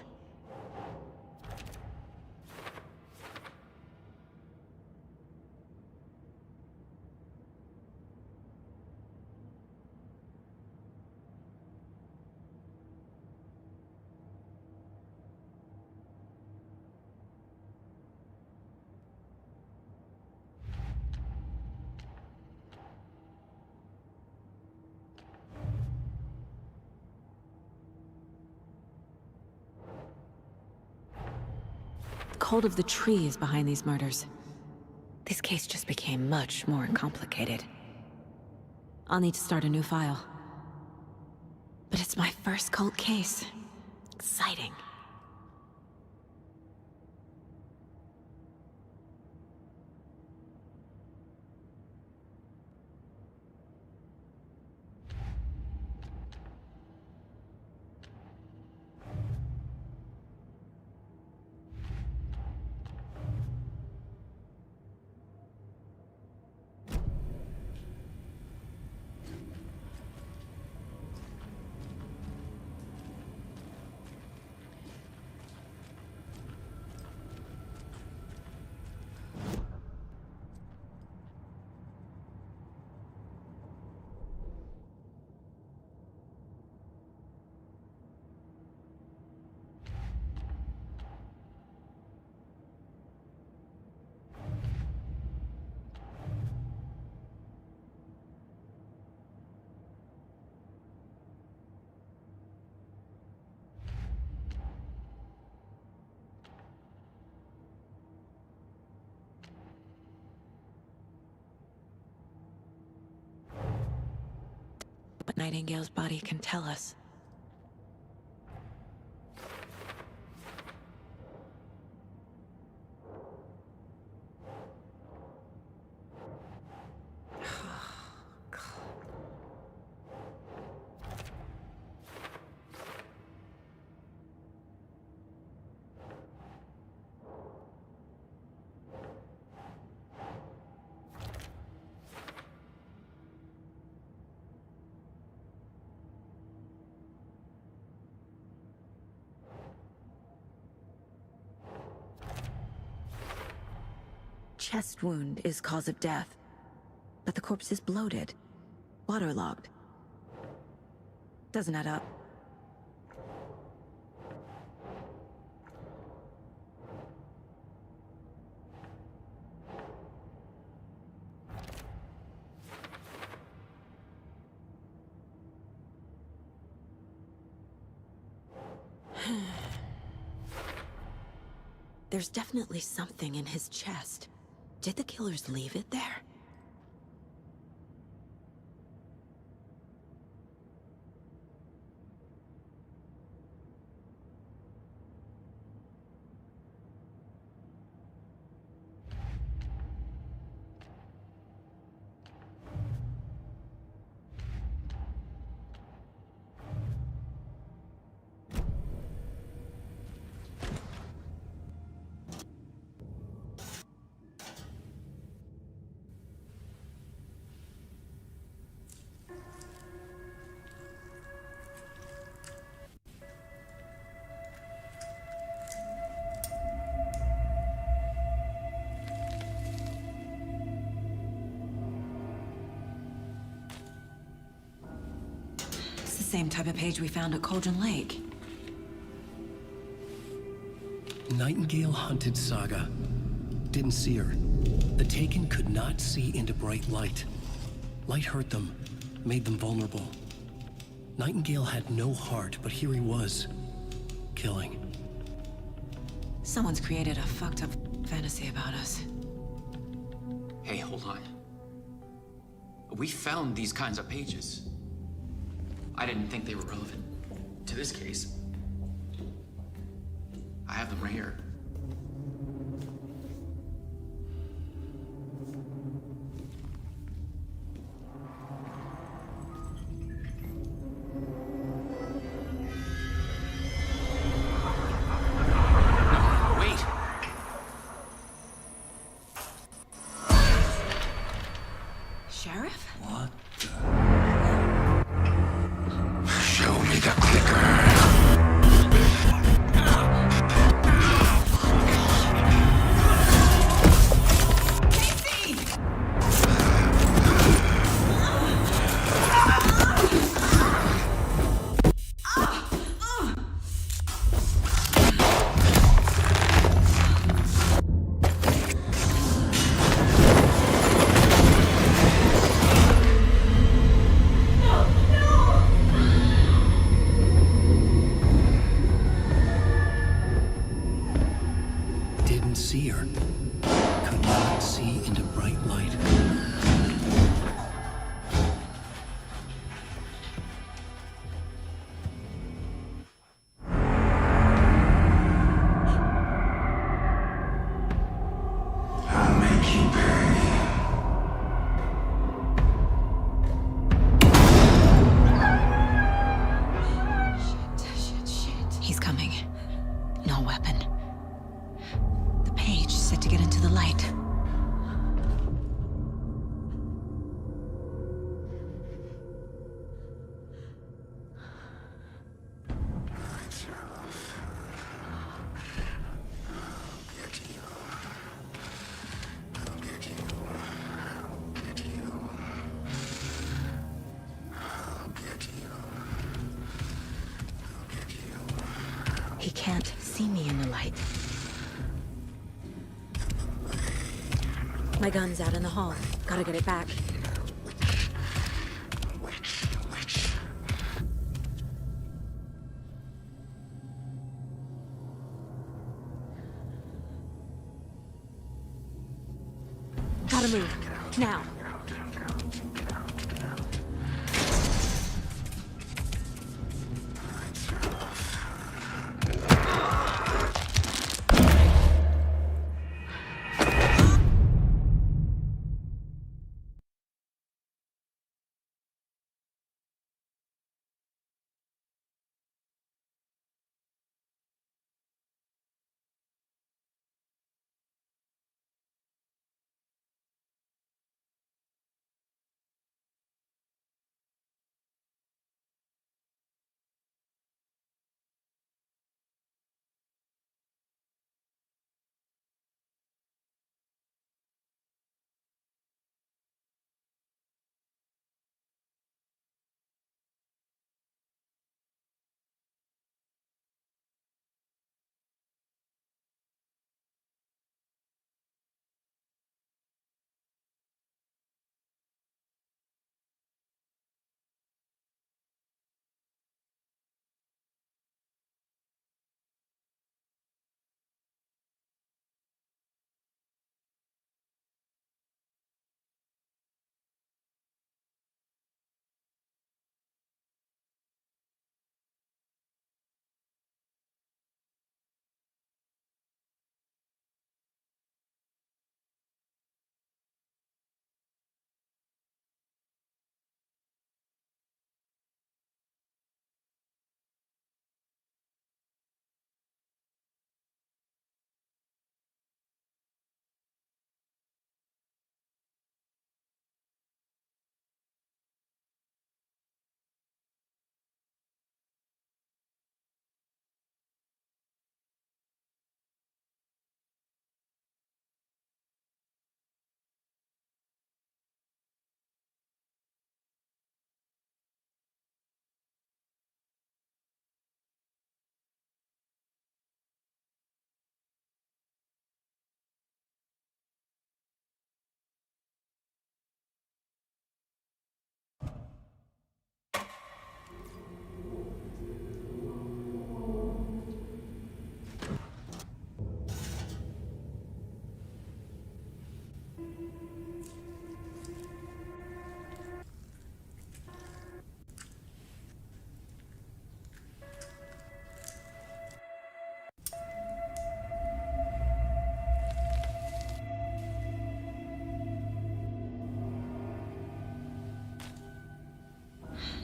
C: The cult of the tree is behind these murders. This case just became much more complicated. I'll need to start a new file. But it's my first cult case. Exciting. But Nightingale's body can tell us. Chest wound is cause of death, but the corpse is bloated, waterlogged. Doesn't add up. There's definitely something in his chest. Did the killers leave it there? Same type of page we found at Cauldron Lake.
A: Nightingale hunted Saga. Didn't see her. The Taken could not see into bright light. Light hurt them, made them vulnerable. Nightingale had no heart, but here he was, killing.
C: Someone's created a fucked up fantasy about us.
K: Hey, hold on. We found these kinds of pages. I didn't think they were relevant to this case. I have them right here.
H: Show me the clicker.
A: didn't see her. Could not see into bright light.
H: I'll make you pay.
C: He's coming. No weapon. The page set to get into the light. He can't see me in the light. My gun's out in the hall. Gotta get it back. Gotta move. Now.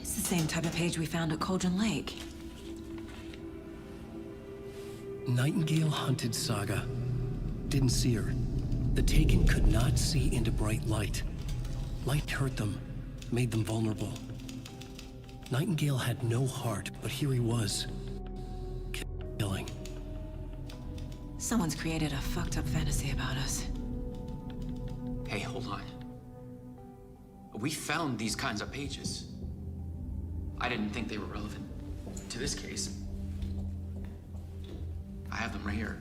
C: It's the same type of page we found at Cauldron Lake.
A: Nightingale hunted Saga. Didn't see her. The Taken could not see into bright light. Light hurt them, made them vulnerable. Nightingale had no heart, but here he was. Killing.
C: Someone's created a fucked up fantasy about us.
K: Hey, hold on. We found these kinds of pages. I didn't think they were relevant to this case. I have them right here.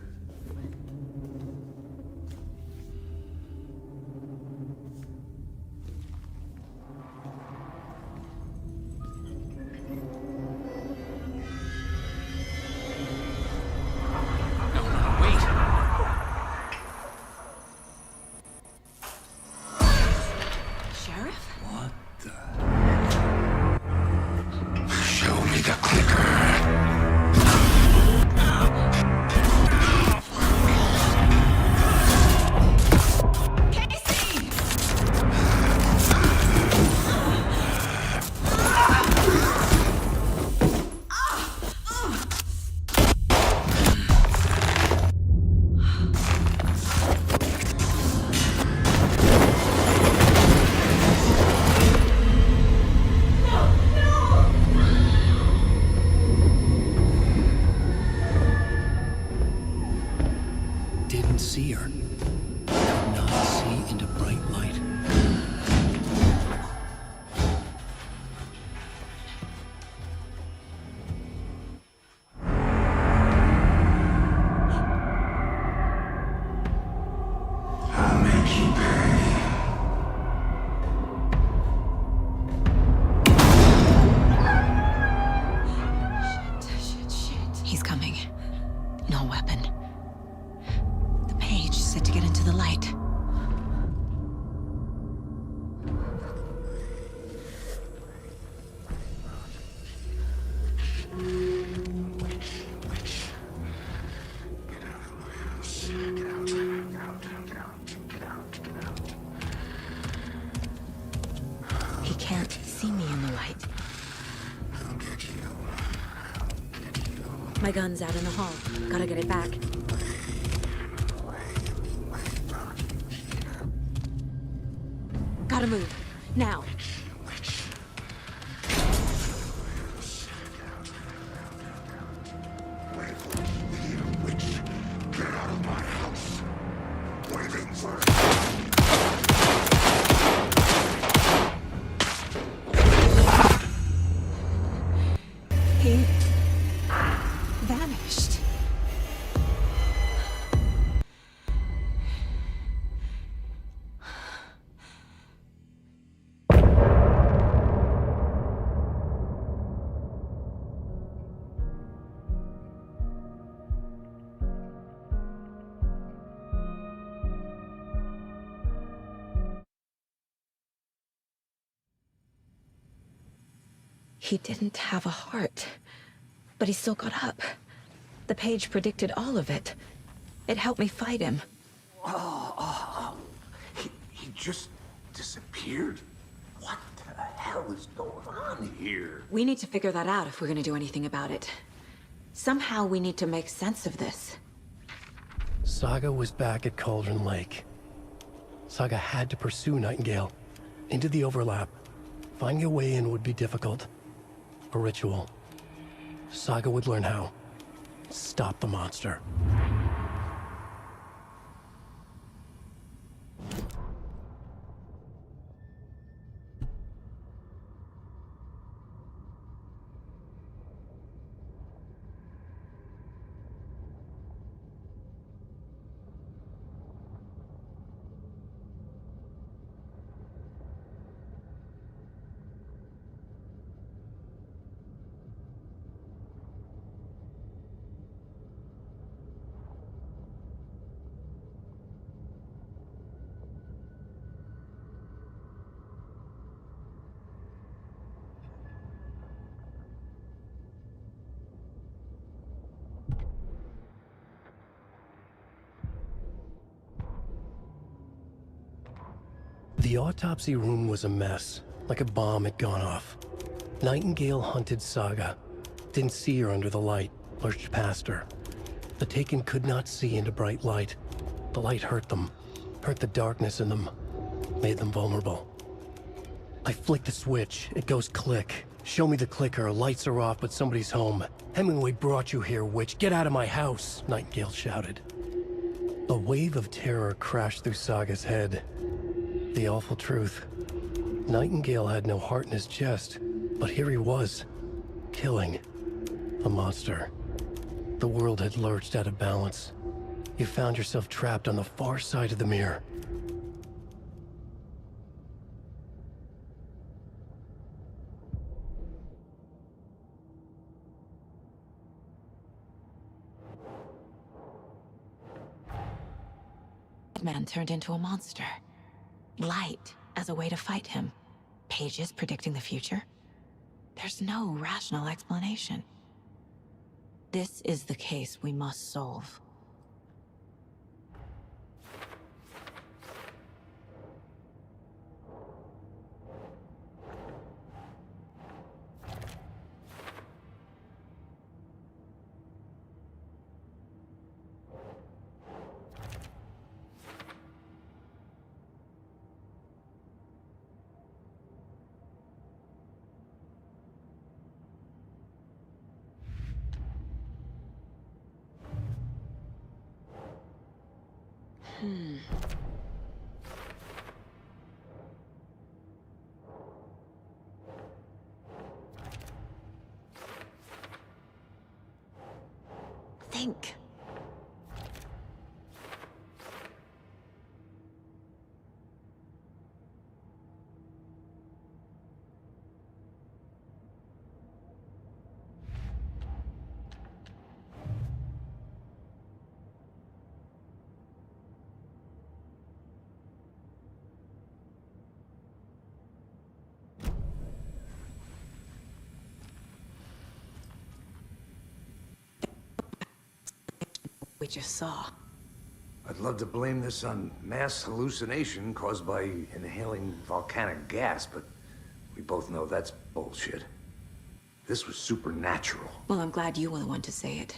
A: couldn't see her. Could not see into bright light.
C: He's coming. No weapon. The page said to get into the light. He can't see me in the light. My gun's out in the hall. Gotta get it back. Gotta move. Now.
H: Get out of my house. Waiting for
C: He vanished. He didn't have a heart, but he still got up. The page predicted all of it. It helped me fight him.
B: He just disappeared? What the hell is going on here?
C: We need to figure that out if we're gonna do anything about it. Somehow we need to make sense of this.
A: Saga was back at Cauldron Lake. Saga had to pursue Nightingale. Into the overlap. Finding a way in would be difficult. A ritual. Saga would learn how. Stop the monster. The autopsy room was a mess, like a bomb had gone off. Nightingale hunted Saga. Didn't see her under the light, lurched past her. The Taken could not see into bright light. The light hurt them, hurt the darkness in them, made them vulnerable. I flick the switch, it goes click. Show me the clicker, lights are off, but somebody's home. Hemingway brought you here, witch. Get out of my house, Nightingale shouted. A wave of terror crashed through Saga's head. The awful truth. Nightingale had no heart in his chest, but here he was, killing a monster. The world had lurched out of balance. You found yourself trapped on the far side of the mirror.
C: Man turned into a monster. Light as a way to fight him. Pages predicting the future. There's no rational explanation. This is the case we must solve. Think. We just saw.
B: I'd love to blame this on mass hallucination caused by inhaling volcanic gas, but we both know that's bullshit. This was supernatural.
C: Well, I'm glad you were the one to say it.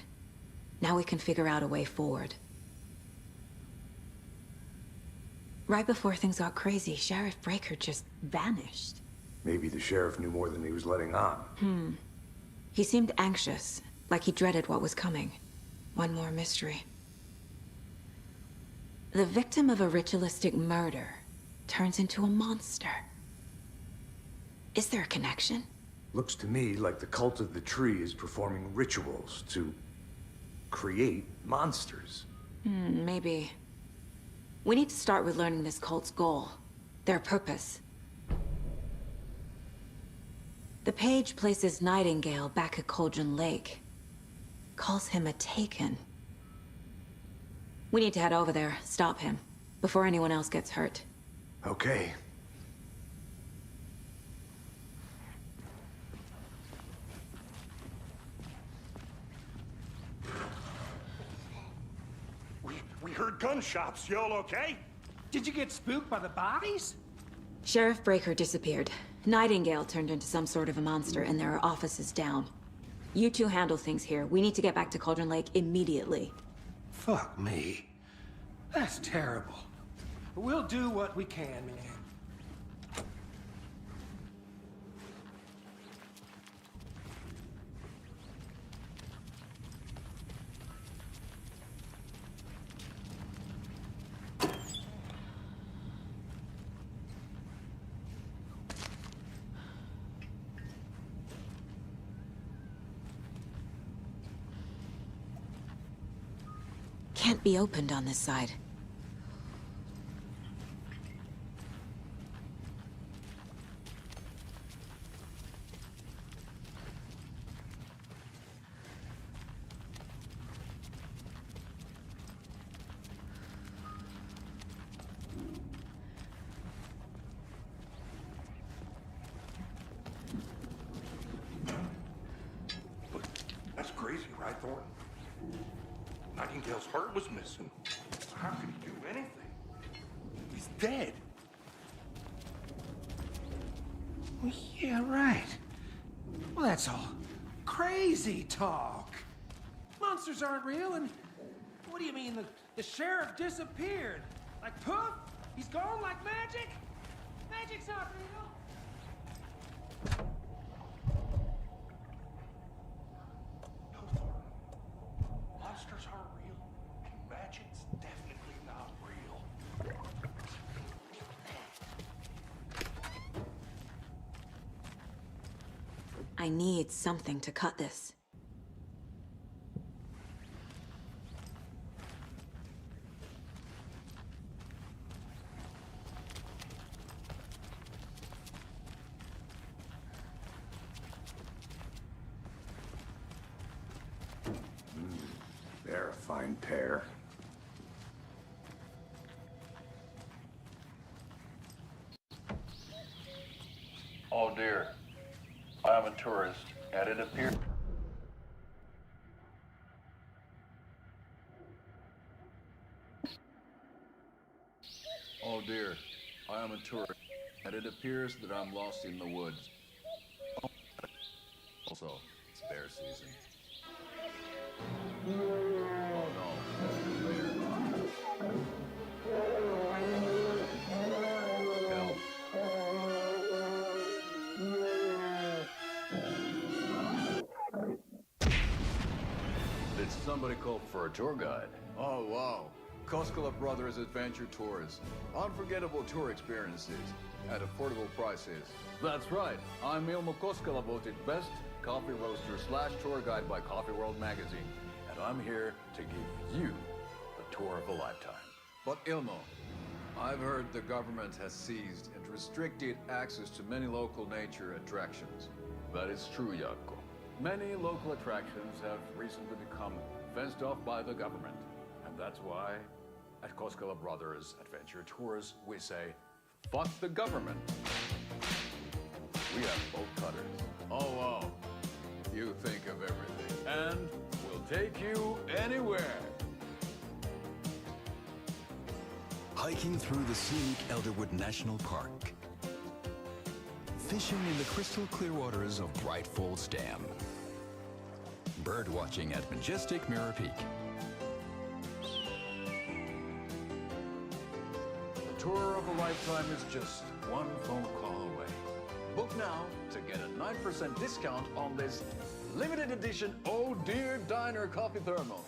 C: Now we can figure out a way forward. Right before things got crazy, Sheriff Breaker just vanished.
B: Maybe the sheriff knew more than he was letting on.
C: He seemed anxious, like he dreaded what was coming. One more mystery. The victim of a ritualistic murder turns into a monster. Is there a connection?
B: Looks to me like the cult of the tree is performing rituals to create monsters.
C: Maybe. We need to start with learning this cult's goal, their purpose. The page places Nightingale back at Cauldron Lake. Calls him a Taken. We need to head over there, stop him, before anyone else gets hurt.
B: Okay.
E: We heard gunshots. Y'all okay?
G: Did you get spooked by the bodies?
C: Sheriff Breaker disappeared. Nightingale turned into some sort of a monster, and there are offices down. You two handle things here. We need to get back to Cauldron Lake immediately.
G: Fuck me. That's terrible. We'll do what we can, man.
C: Can't be opened on this side.
E: That's crazy, right, Thornton? Nightingale's heart was missing. How could he do anything? He's dead.
G: Well, yeah, right. Well, that's all crazy talk. Monsters aren't real, and what do you mean the sheriff disappeared? Like poof? He's gone like magic? Magic's not real.
E: No, Thornton. Monsters aren't real, and magic's definitely not real.
C: I need something to cut this.
B: They're a fine pair.
T: Oh dear, I'm a tourist, and it appears... Oh dear, I am a tourist, and it appears that I'm lost in the woods. Also, it's bear season. Oh no, bear. Help. Did somebody call for a tour guide?
U: Oh, wow.
T: Koskela Brothers Adventure Tours. Unforgettable tour experiences at affordable prices. That's right. I'm Ilmo Koskela, voted best coffee roaster / tour guide by Coffee World magazine. And I'm here to give you the tour of a lifetime. But Ilmo, I've heard the government has seized and restricted access to many local nature attractions. That is true, Jaakko. Many local attractions have recently become fenced off by the government. And that's why, at Koskela Brothers Adventure Tours, we say, fuck the government. We have bolt cutters. Oh, wow. You think of everything. And we'll take you anywhere.
U: Hiking through the scenic Elderwood National Park. Fishing in the crystal clear waters of Bright Falls Dam. Bird watching at majestic Mirror Peak.
T: The tour of a lifetime is just one phone call away. Book now to get a 9% discount on this limited edition Oh Dear Diner coffee thermos.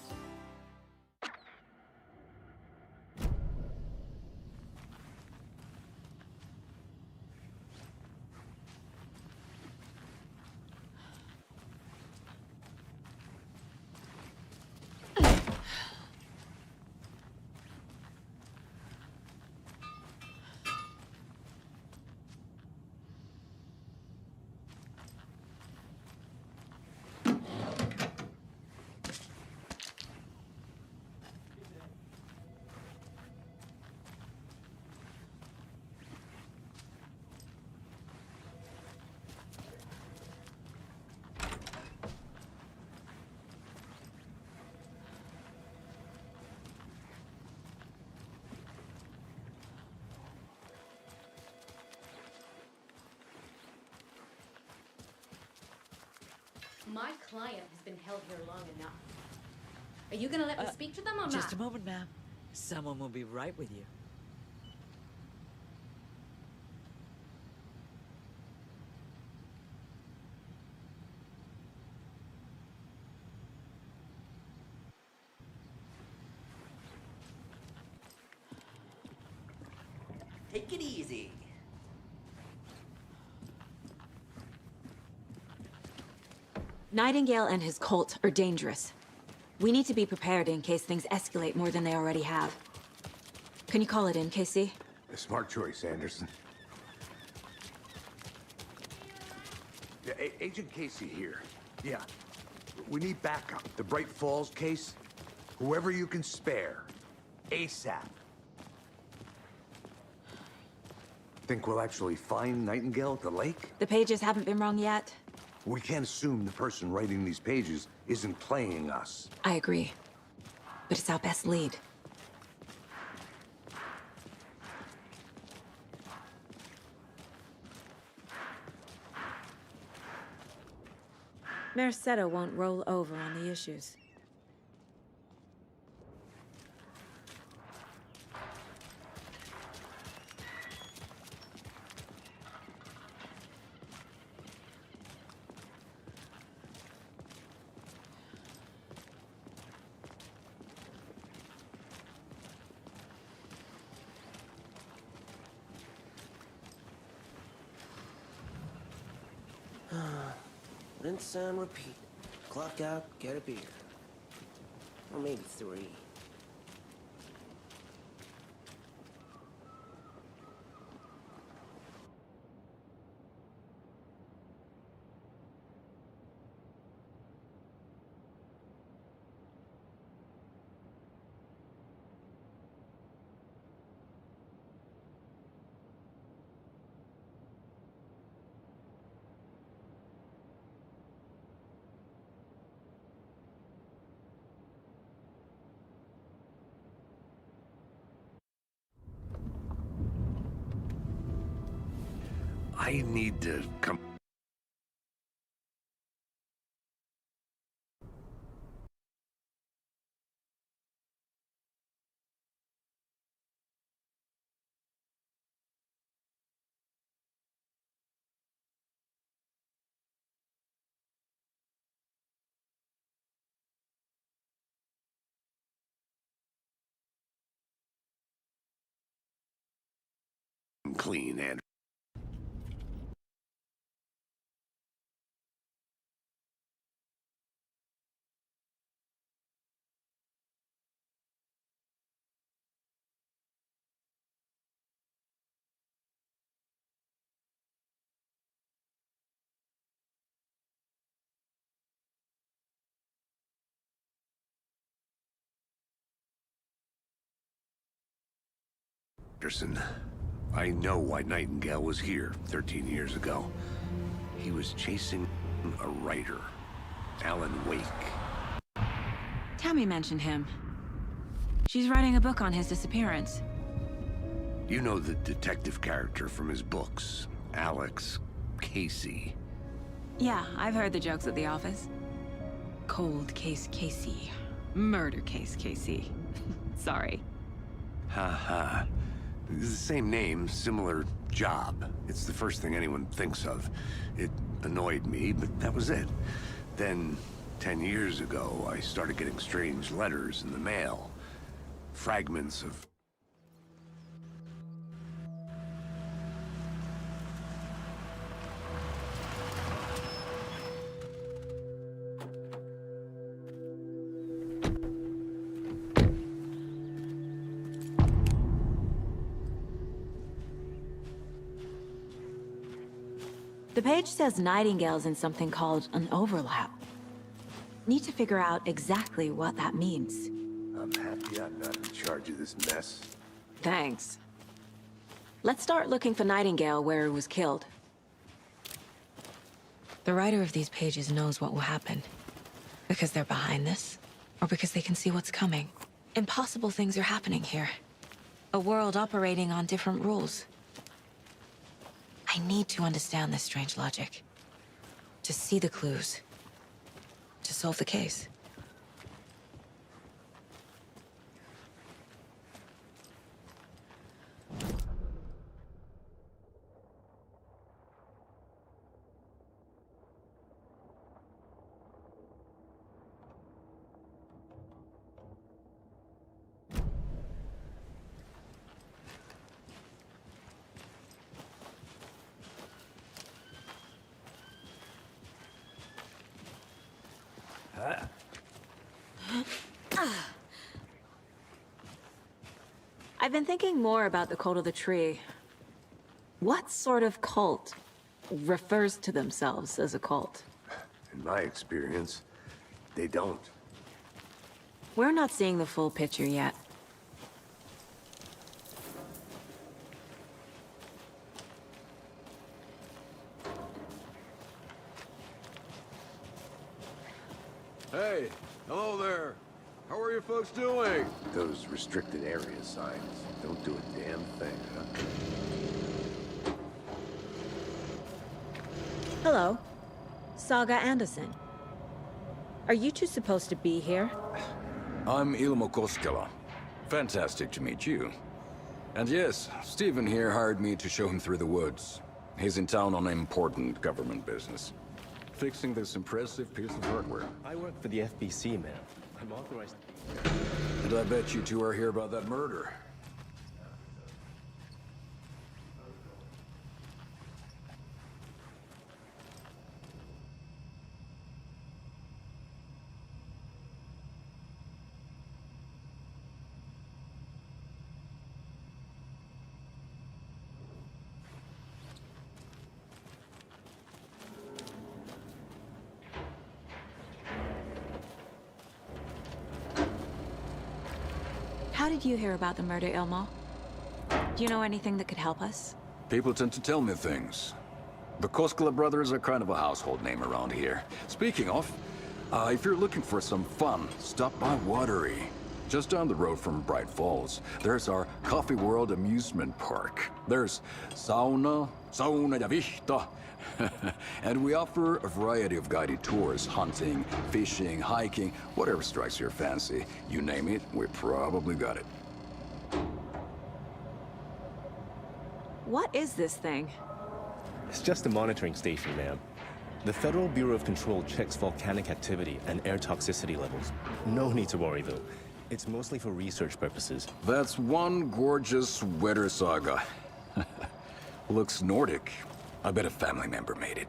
Q: My client has been held here long enough. Are you gonna let me speak to them or not?
V: Just a moment, ma'am. Someone will be right with you.
W: Take it easy.
C: Nightingale and his cult are dangerous. We need to be prepared in case things escalate more than they already have. Can you call it in, Casey?
B: A smart choice, Anderson. Yeah, Agent Casey here. Yeah. We need backup. The Bright Falls case? Whoever you can spare. ASAP. Think we'll actually find Nightingale at the lake?
C: The pages haven't been wrong yet.
B: We can't assume the person writing these pages isn't playing us.
C: I agree. But it's our best lead. Merced won't roll over on the issues.
X: Rinse and repeat. Clock out, get a beer. Or maybe 3.
B: I need to come clean, Anderson. I know why Nightingale was here 13 years ago. He was chasing a writer, Alan Wake.
C: Tammy mentioned him. She's writing a book on his disappearance.
B: You know the detective character from his books, Alex Casey.
C: Yeah, I've heard the jokes at the office. Cold case Casey. Murder case Casey. Sorry.
B: Ha. It's the same name, similar job. It's the first thing anyone thinks of. It annoyed me, but that was it. Then, 10 years ago, I started getting strange letters in the mail. Fragments of...
C: The page says Nightingale's in something called an overlap. Need to figure out exactly what that means.
B: I'm happy I'm not in charge of this mess.
C: Thanks. Let's start looking for Nightingale where he was killed. The writer of these pages knows what will happen. Because they're behind this, or because they can see what's coming. Impossible things are happening here. A world operating on different rules. I need to understand this strange logic. To see the clues. To solve the case. I've been thinking more about the cult of the tree. What sort of cult refers to themselves as a cult?
B: In my experience, they don't.
C: We're not seeing the full picture yet.
T: Hey, hello there. How are you folks doing?
B: Those restricted area signs don't do a damn thing, huh?
C: Hello. Saga Anderson. Are you two supposed to be here?
T: I'm Ilmo Koskela. Fantastic to meet you. And yes, Stephen here hired me to show him through the woods. He's in town on important government business. Fixing this impressive piece of hardware.
D: I work for the FBC, man. I'm authorized.
T: And I bet you two are here about that murder.
C: How did you hear about the murder, Ilmo? Do you know anything that could help us?
T: People tend to tell me things. The Koskela brothers are kind of a household name around here. Speaking of, if you're looking for some fun, stop by Watery. Just down the road from Bright Falls, there's our Coffee World amusement park. There's sauna ja vihta. And we offer a variety of guided tours, hunting, fishing, hiking, whatever strikes your fancy. You name it, we probably got it.
C: What is this thing?
D: It's just a monitoring station, ma'am. The Federal Bureau of Control checks volcanic activity and air toxicity levels. No need to worry, though. It's mostly for research purposes.
T: That's one gorgeous weather saga.
F: Looks Nordic. I bet a family member made it.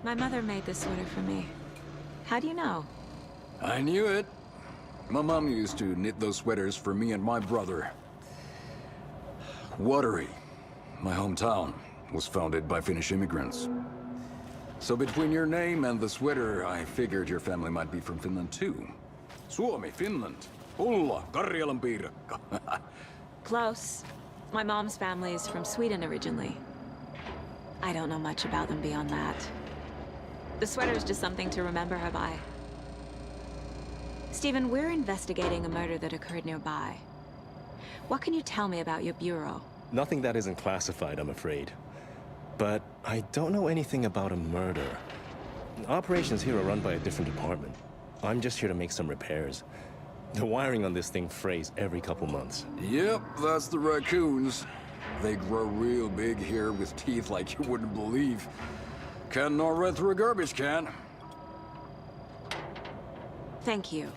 C: My mother made this sweater for me. How do you know?
F: I knew it. My mom used to knit those sweaters for me and my brother. Watery, my hometown, was founded by Finnish immigrants. So between your name and the sweater, I figured your family might be from Finland too. Suomi, Finland. Ulla, Karjalan piirakka.
C: Close. My mom's family is from Sweden originally. I don't know much about them beyond that. The sweater's just something to remember her by. Stephen, we're investigating a murder that occurred nearby. What can you tell me about your bureau?
D: Nothing that isn't classified, I'm afraid. But I don't know anything about a murder. Operations here are run by a different department. I'm just here to make some repairs. The wiring on this thing frays every couple months.
F: Yep, that's the raccoons. They grow real big here with teeth like you wouldn't believe. Can't gnaw right through a garbage can.
C: Thank you.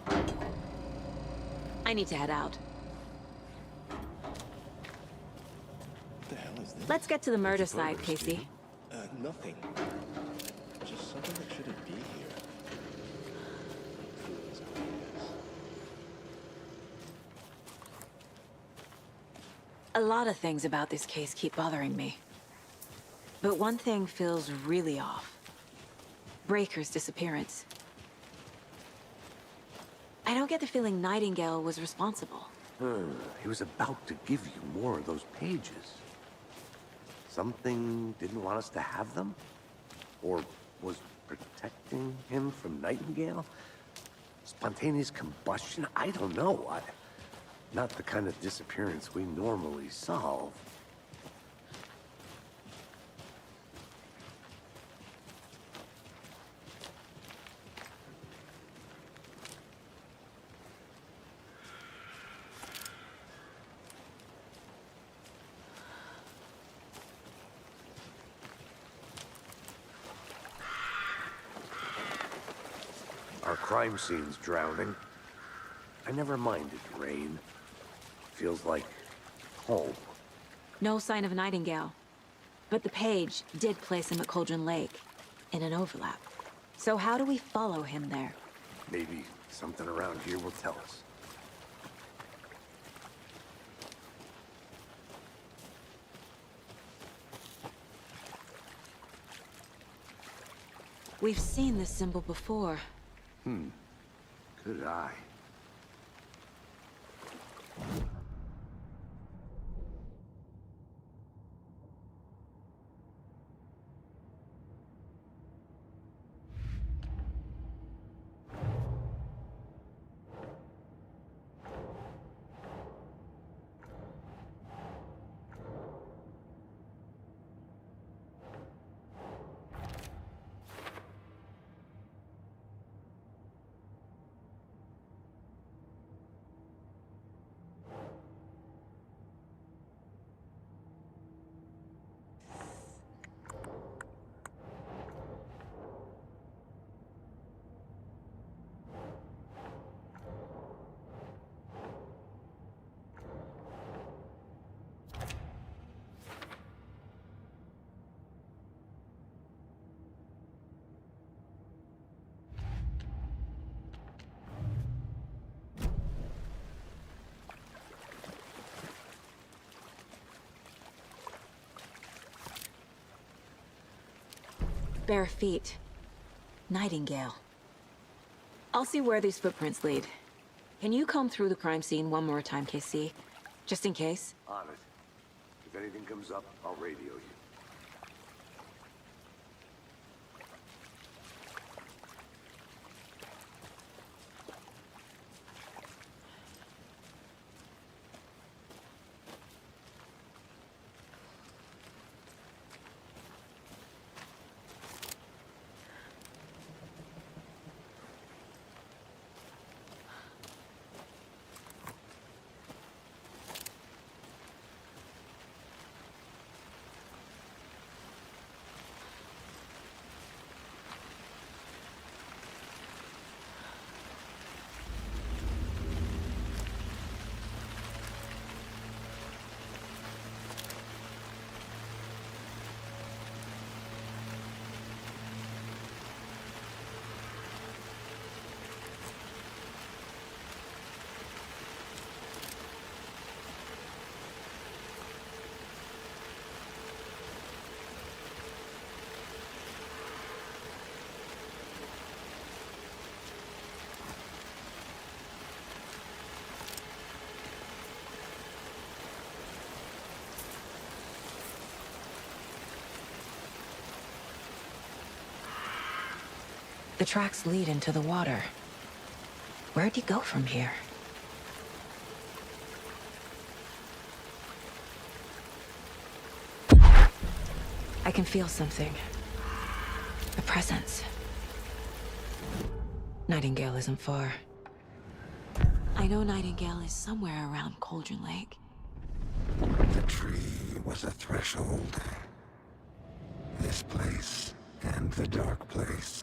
C: I need to head out.
D: What the hell is this?
C: Let's get to the murder side, Casey.
D: Nothing. Just something that shouldn't be here.
C: A lot of things about this case keep bothering me. But one thing feels really off. Breaker's disappearance. I don't get the feeling Nightingale was responsible.
B: He was about to give you more of those pages. Something didn't want us to have them? Or was protecting him from Nightingale? Spontaneous combustion? I don't know. Not the kind of disappearance we normally solve. Our crime scene's drowning. I never minded rain. Feels like home.
C: No sign of Nightingale. But the page did place him at Cauldron Lake, in an overlap. So how do we follow him there?
B: Maybe something around here will tell us.
C: We've seen this symbol before.
B: Good eye.
C: Bare feet. Nightingale. I'll see where these footprints lead. Can you comb through the crime scene one more time, KC? Just in case?
B: On it. If anything comes up, I'll radio you.
C: The tracks lead into the water. Where'd he go from here? I can feel something. A presence. Nightingale isn't far. I know Nightingale is somewhere around Cauldron Lake.
H: The tree was a threshold. This place and the dark place.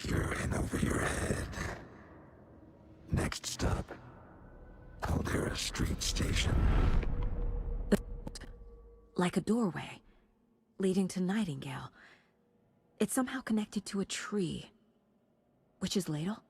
H: You're in over your head. Next stop, Caldera Street Station.
C: Like a doorway, leading to Nightingale. It's somehow connected to a tree. Witch's Ladle?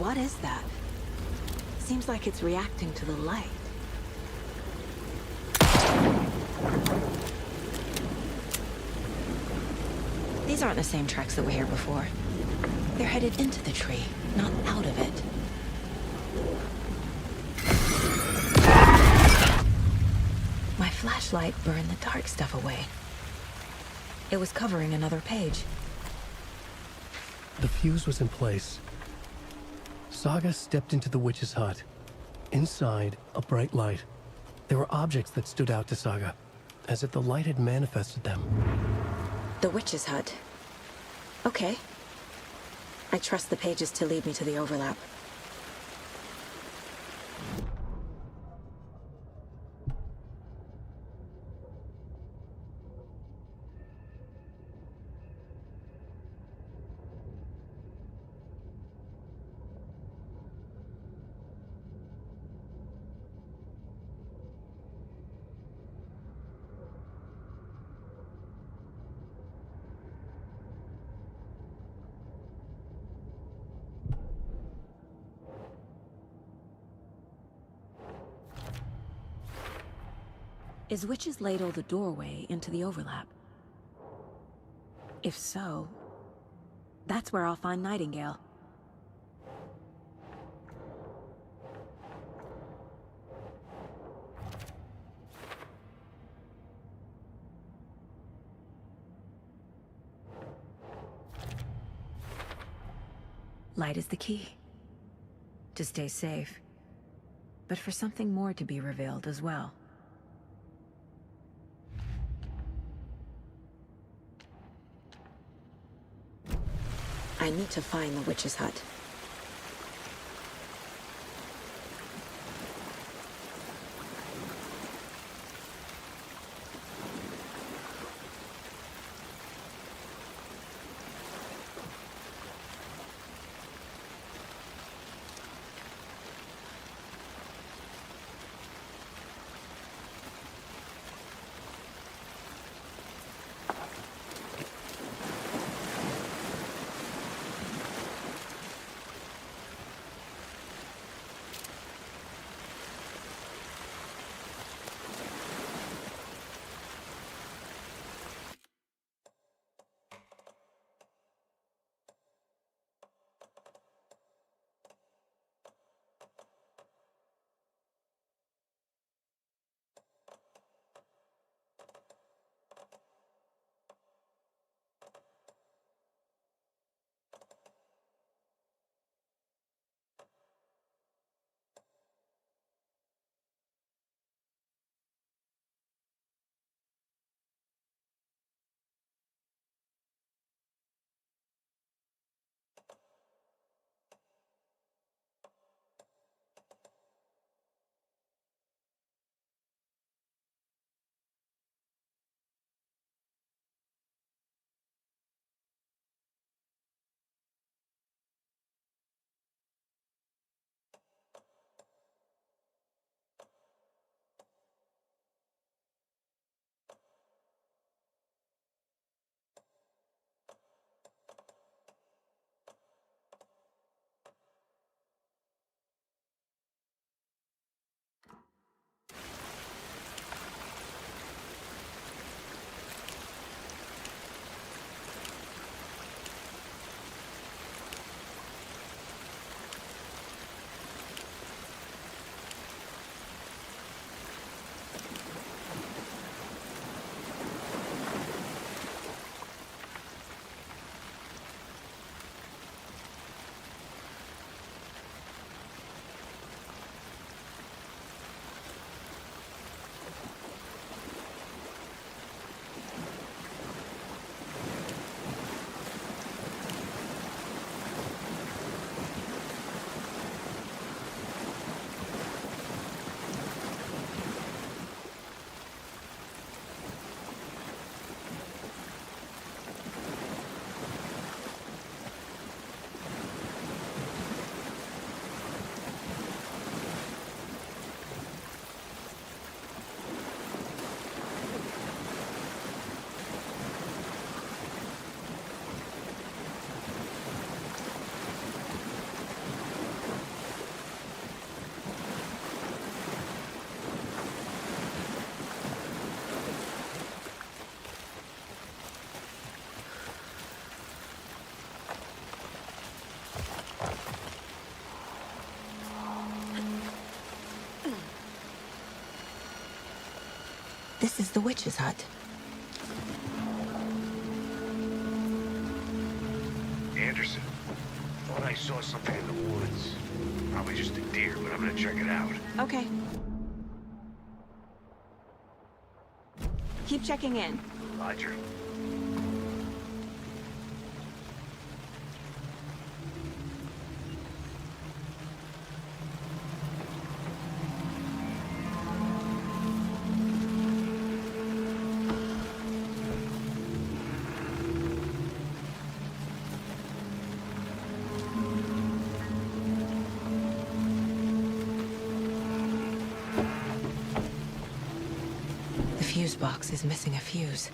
C: What is that? Seems like it's reacting to the light. These aren't the same tracks that were here before. They're headed into the tree, not out of it. My flashlight burned the dark stuff away. It was covering another page.
A: The fuse was in place. Saga stepped into the witch's hut. Inside, a bright light. There were objects that stood out to Saga, as if the light had manifested them.
C: The witch's hut. Okay. I trust the pages to lead me to the overlap. Is Witch's Ladle the doorway into the overlap? If so, that's where I'll find Nightingale. Light is the key. To stay safe, but for something more to be revealed as well. I need to find the witch's hut. This is the witch's hut.
I: Anderson, thought I saw something in the woods. Probably just a deer, but I'm gonna check it out.
C: Okay. Keep checking in.
I: Roger.
C: The fuse box is missing a fuse.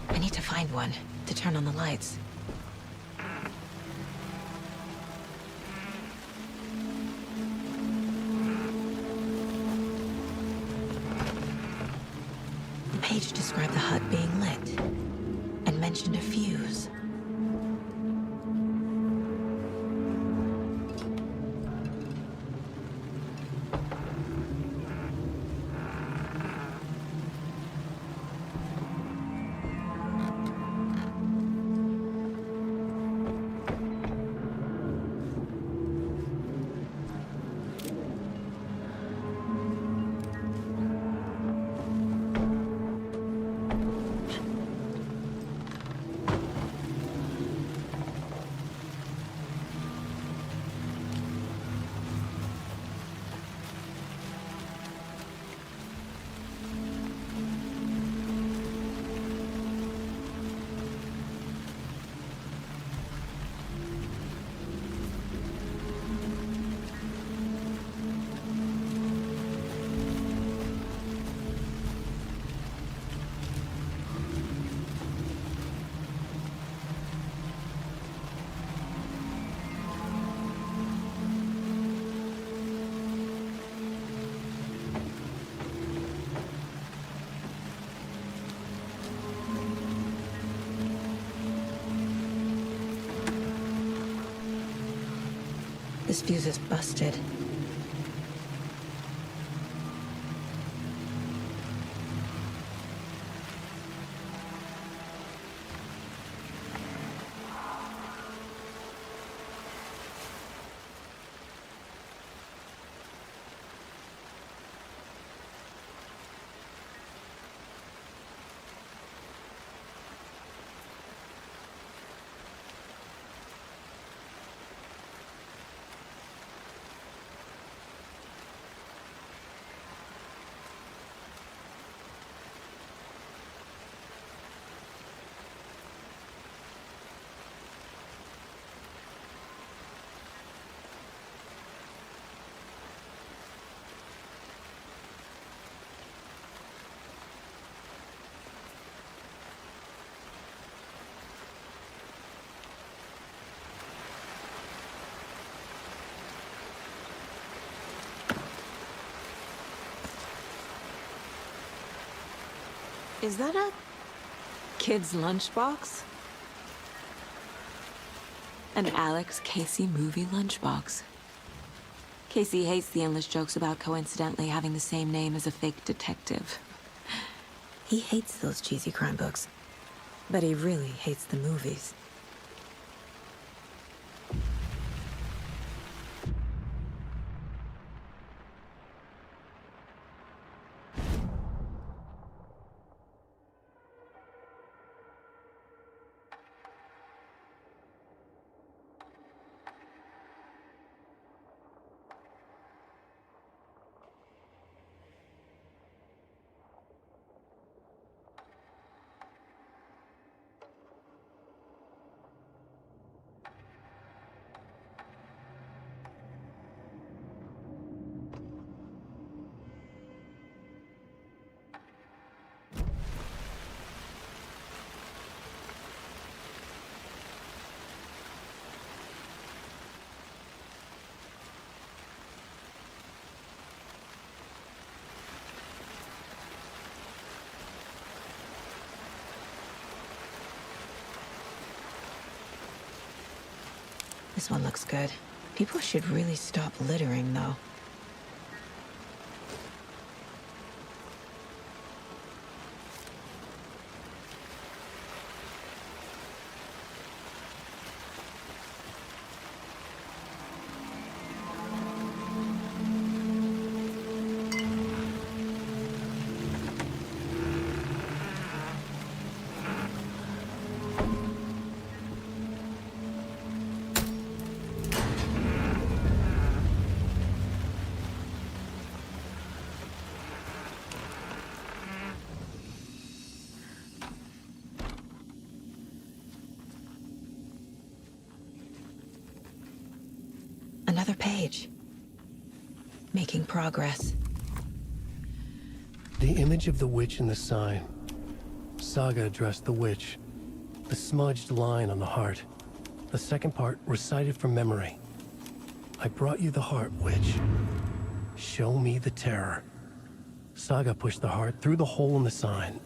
C: I need to find one to turn on the lights. The page described the hut being lit and mentioned a fuse. This fuse is busted.
J: Is that a kid's lunchbox? An Alex Casey movie lunchbox. Casey hates the endless jokes about coincidentally having the same name as a fake detective.
C: He hates those cheesy crime books, but he really hates the movies. This one looks good. People should really stop littering, though. Another page. Making progress.
A: The image of the witch in the sign. Saga addressed the witch. The smudged line on the heart. The second part recited from memory. I brought you the heart, witch. Show me the terror. Saga pushed the heart through the hole in the sign.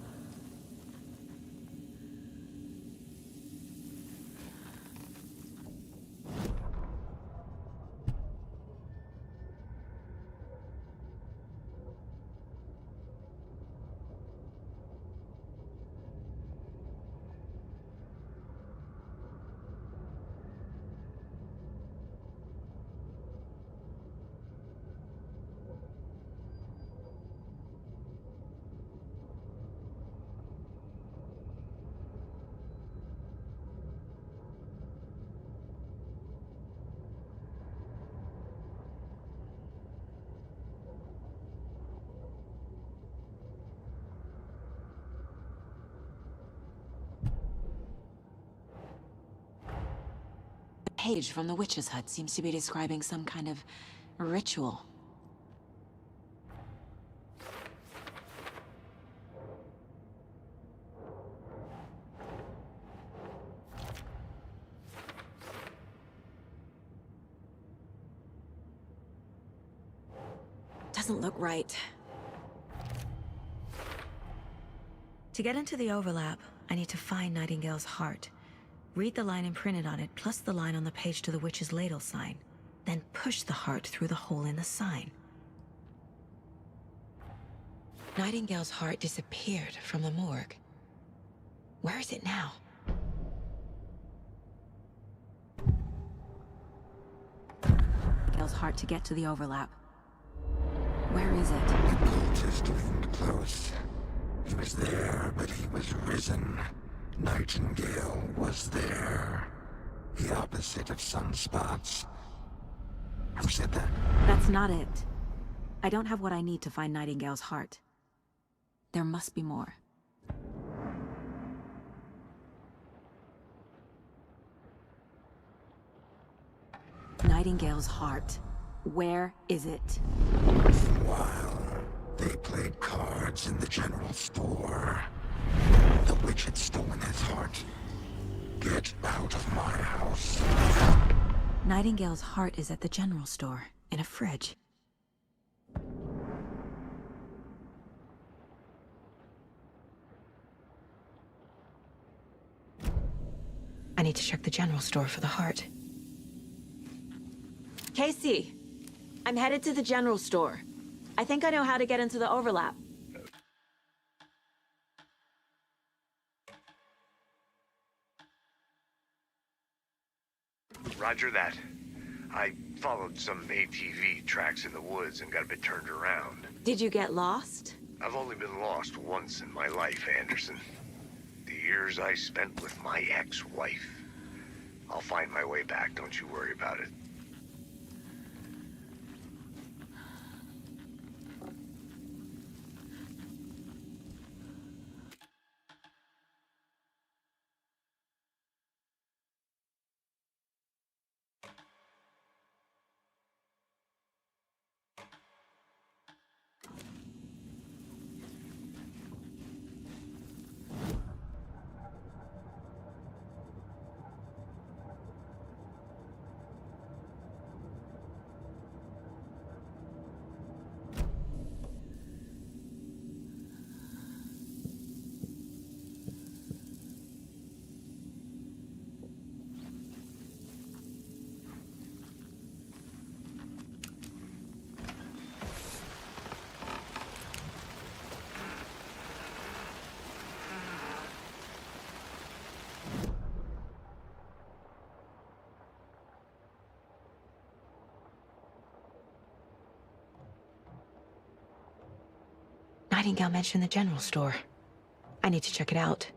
J: The page from the witch's hut seems to be describing some kind of ritual. Doesn't look right.
C: To get into the overlap, I need to find Nightingale's heart. Read the line imprinted on it, plus the line on the page to the witch's ladle sign. then push the heart through the hole in the sign. Nightingale's heart disappeared from the morgue. Where is it now? Nightingale's heart to get to the overlap. Where is it?
H: The cultist leaned close. He was there, but he was risen. Nightingale was there. The opposite of sunspots. Who said that?
C: That's not it. I don't have what I need to find Nightingale's heart. There must be more. Nightingale's heart. Where is it?
H: While they played cards in the general store, the witch had stolen his heart. Get out of my house.
C: Nightingale's heart is at the general store, in a fridge. I need to check the general store for the heart. Casey! I'm headed to the general store. I think I know how to get into the overlap.
I: Roger that. I followed some ATV tracks in the woods and got a bit turned around.
C: Did you get lost?
I: I've only been lost once in my life, Anderson. The years I spent with my ex-wife. I'll find my way back, don't you worry about it.
C: Nightingale mentioned the general store. I need to check it out.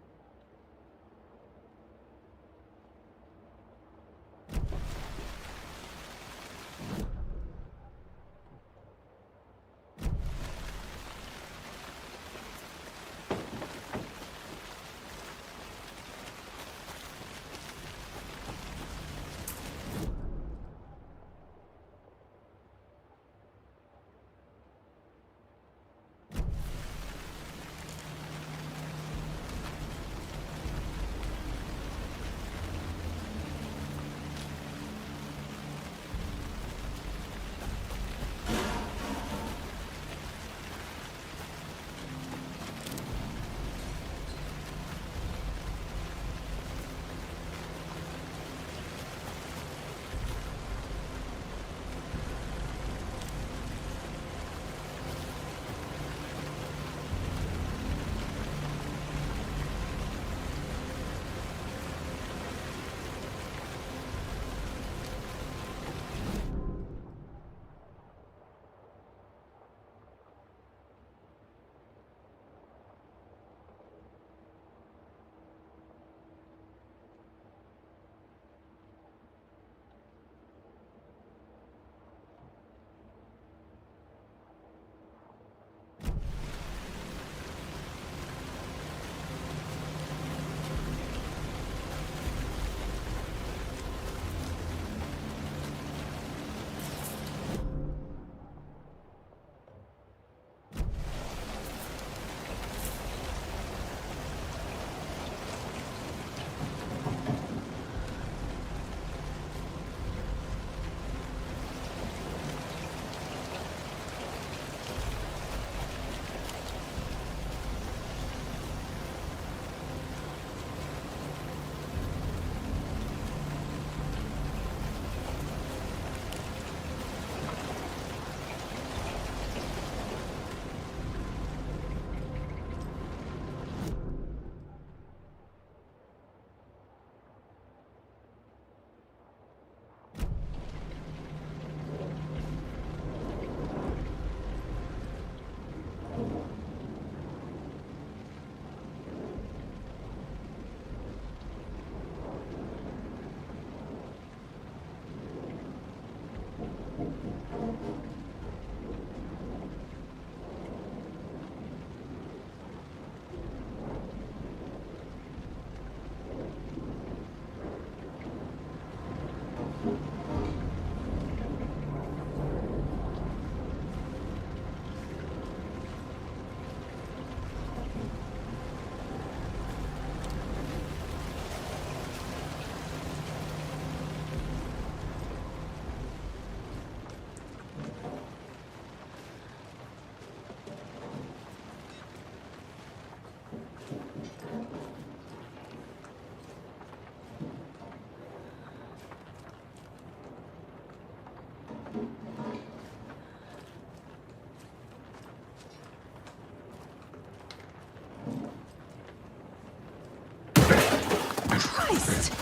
C: Christ!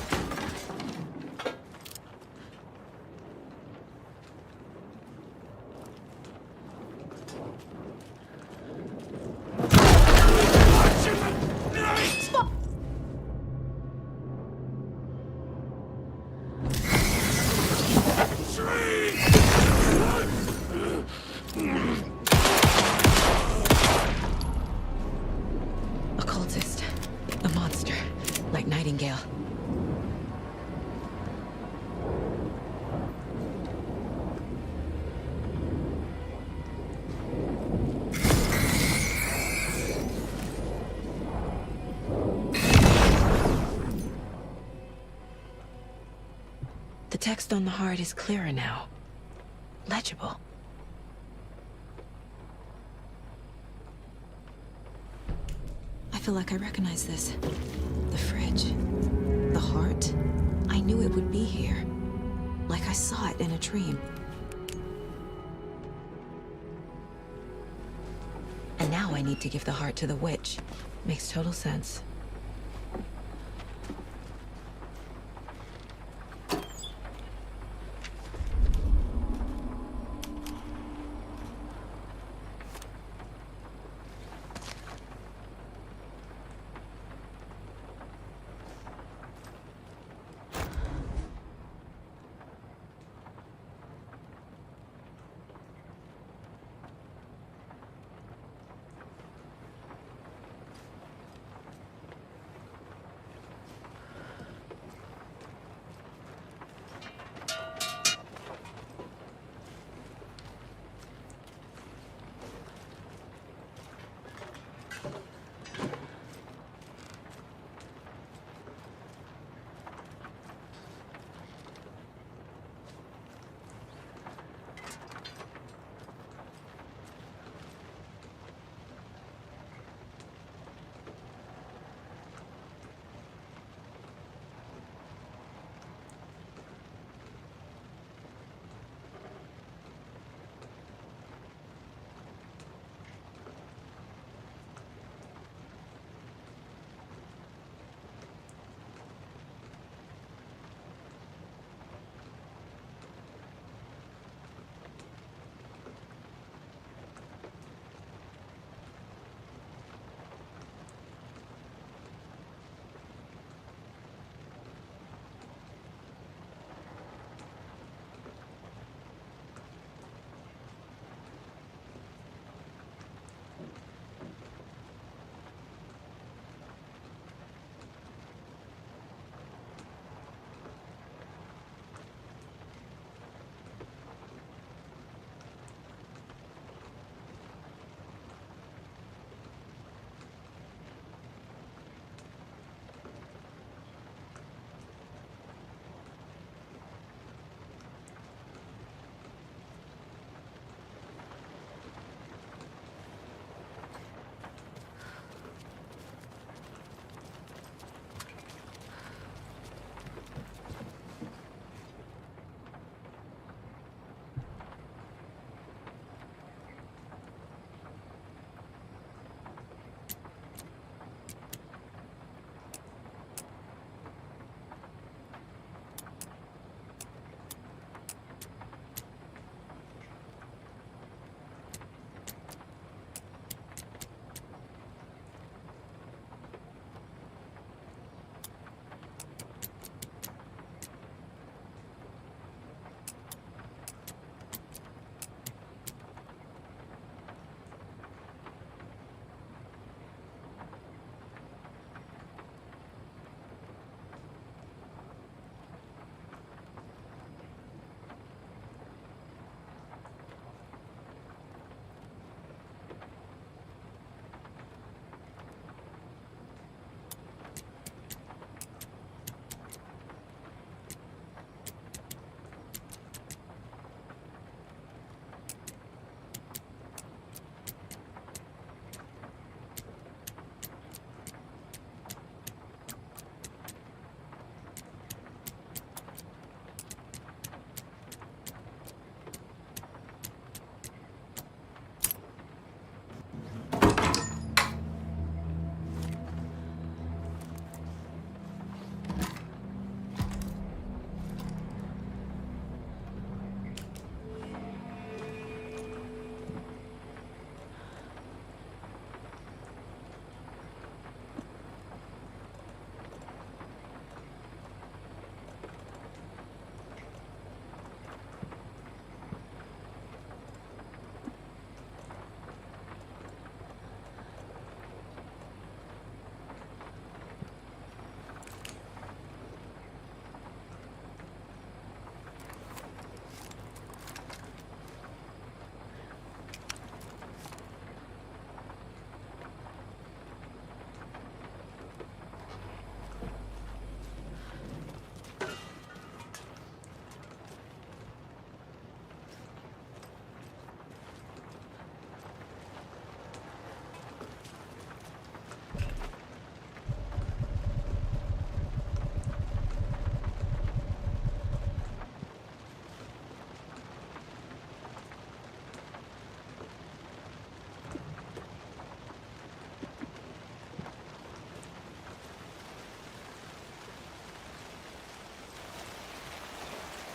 C: Occultist. A monster. Like Nightingale. The text on the heart is clearer now. Legible. I feel like I recognize this. The fridge. The heart. I knew it would be here. Like I saw it in a dream. And now I need to give the heart to the witch. Makes total sense.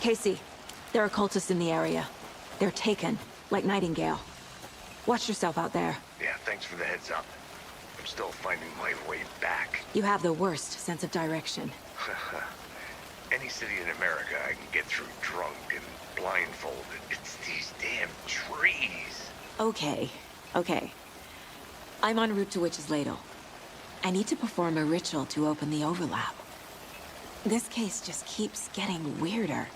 J: Casey, there are cultists in the area. They're taken, like Nightingale. Watch yourself out there.
I: Yeah, thanks for the heads up. I'm still finding my way back.
J: You have the worst sense of direction.
I: Any city in America I can get through drunk and blindfolded. It's these damn trees.
J: Okay, okay. I'm en route to Witch's Ladle. I need to perform a ritual to open the overlap. This case just keeps getting weirder.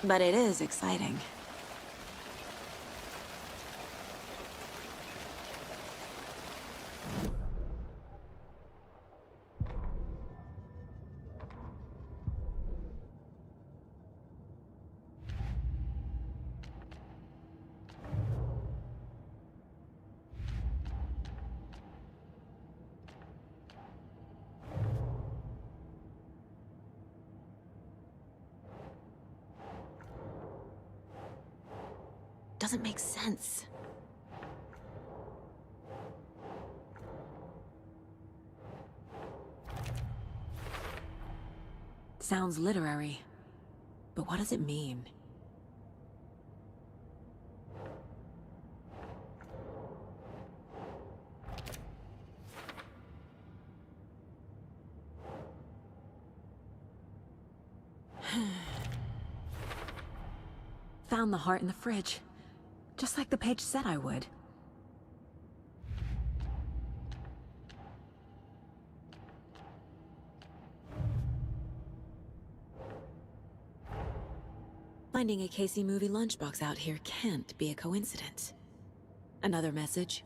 J: But it is exciting. Doesn't make sense. Sounds literary, but what does it mean? Found the heart in the fridge. Just like the page said I would. Finding a Casey movie lunchbox out here can't be a coincidence. Another message?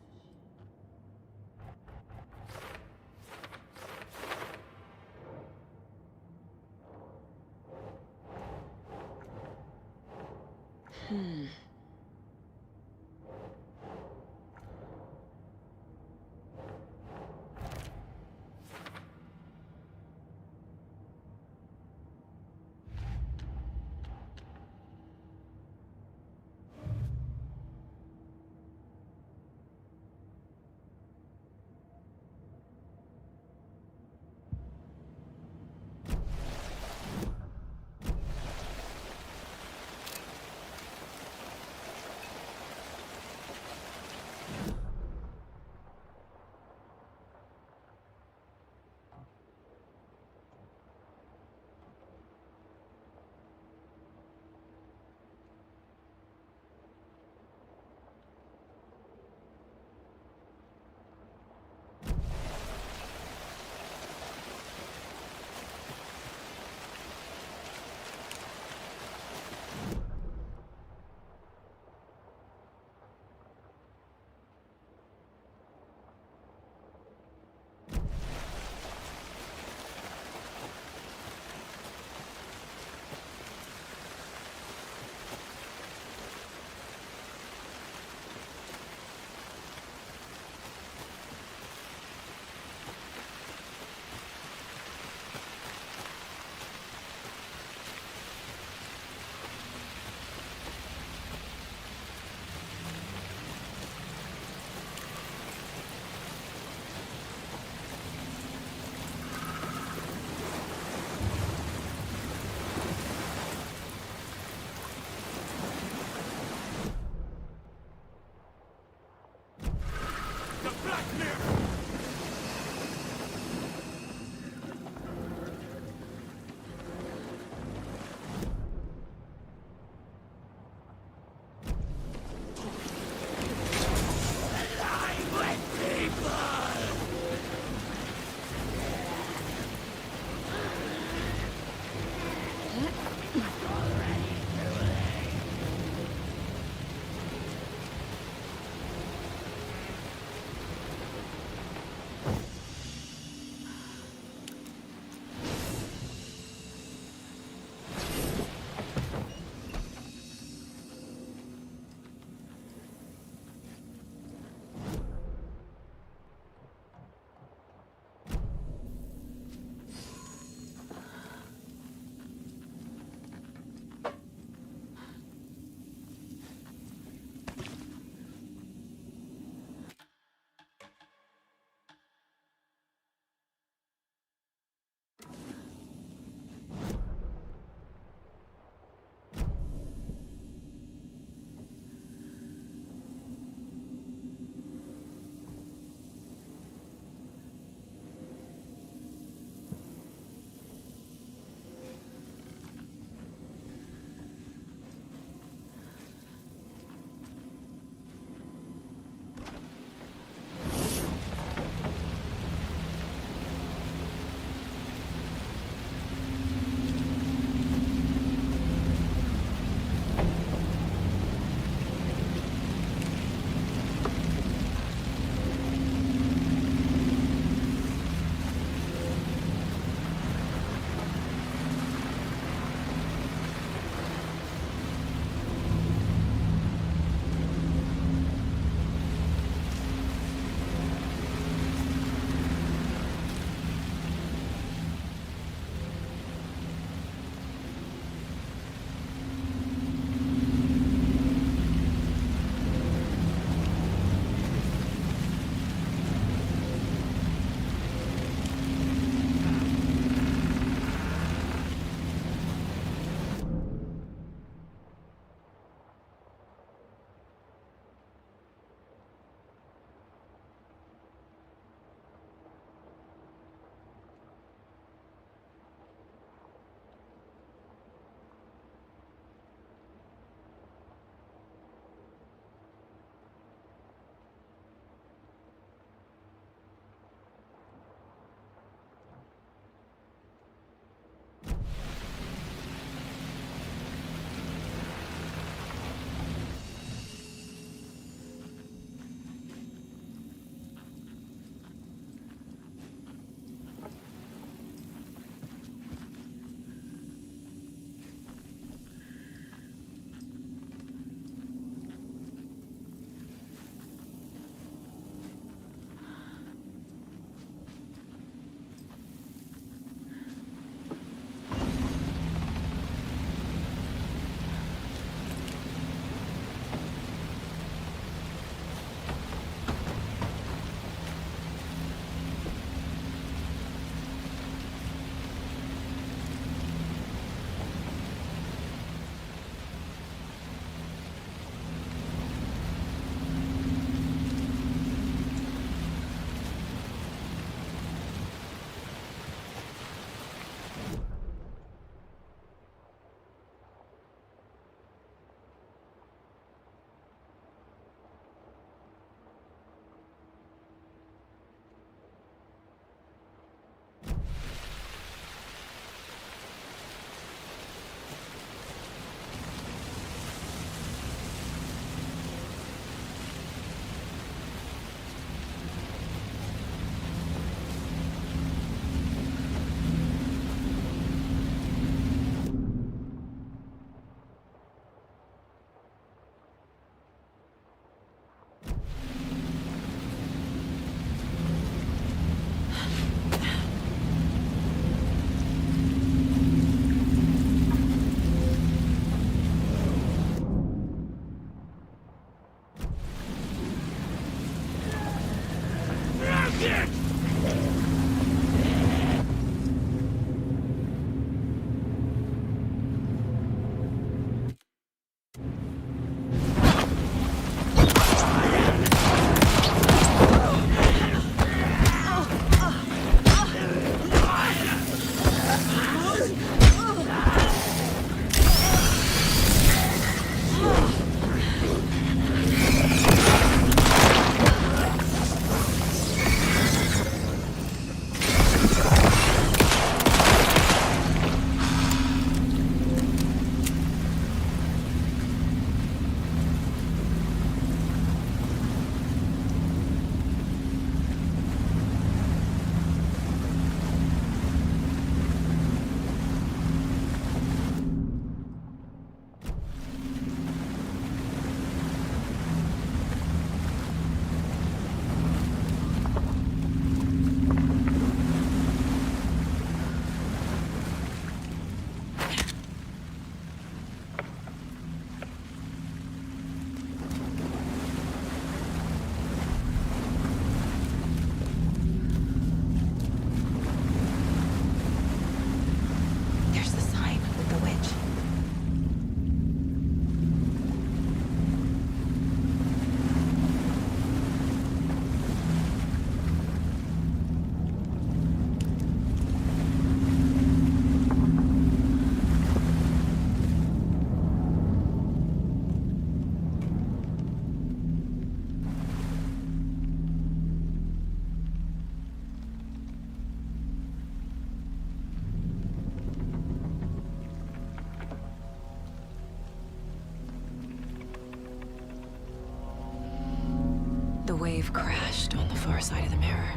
C: wave crashed on the far side of the mirror.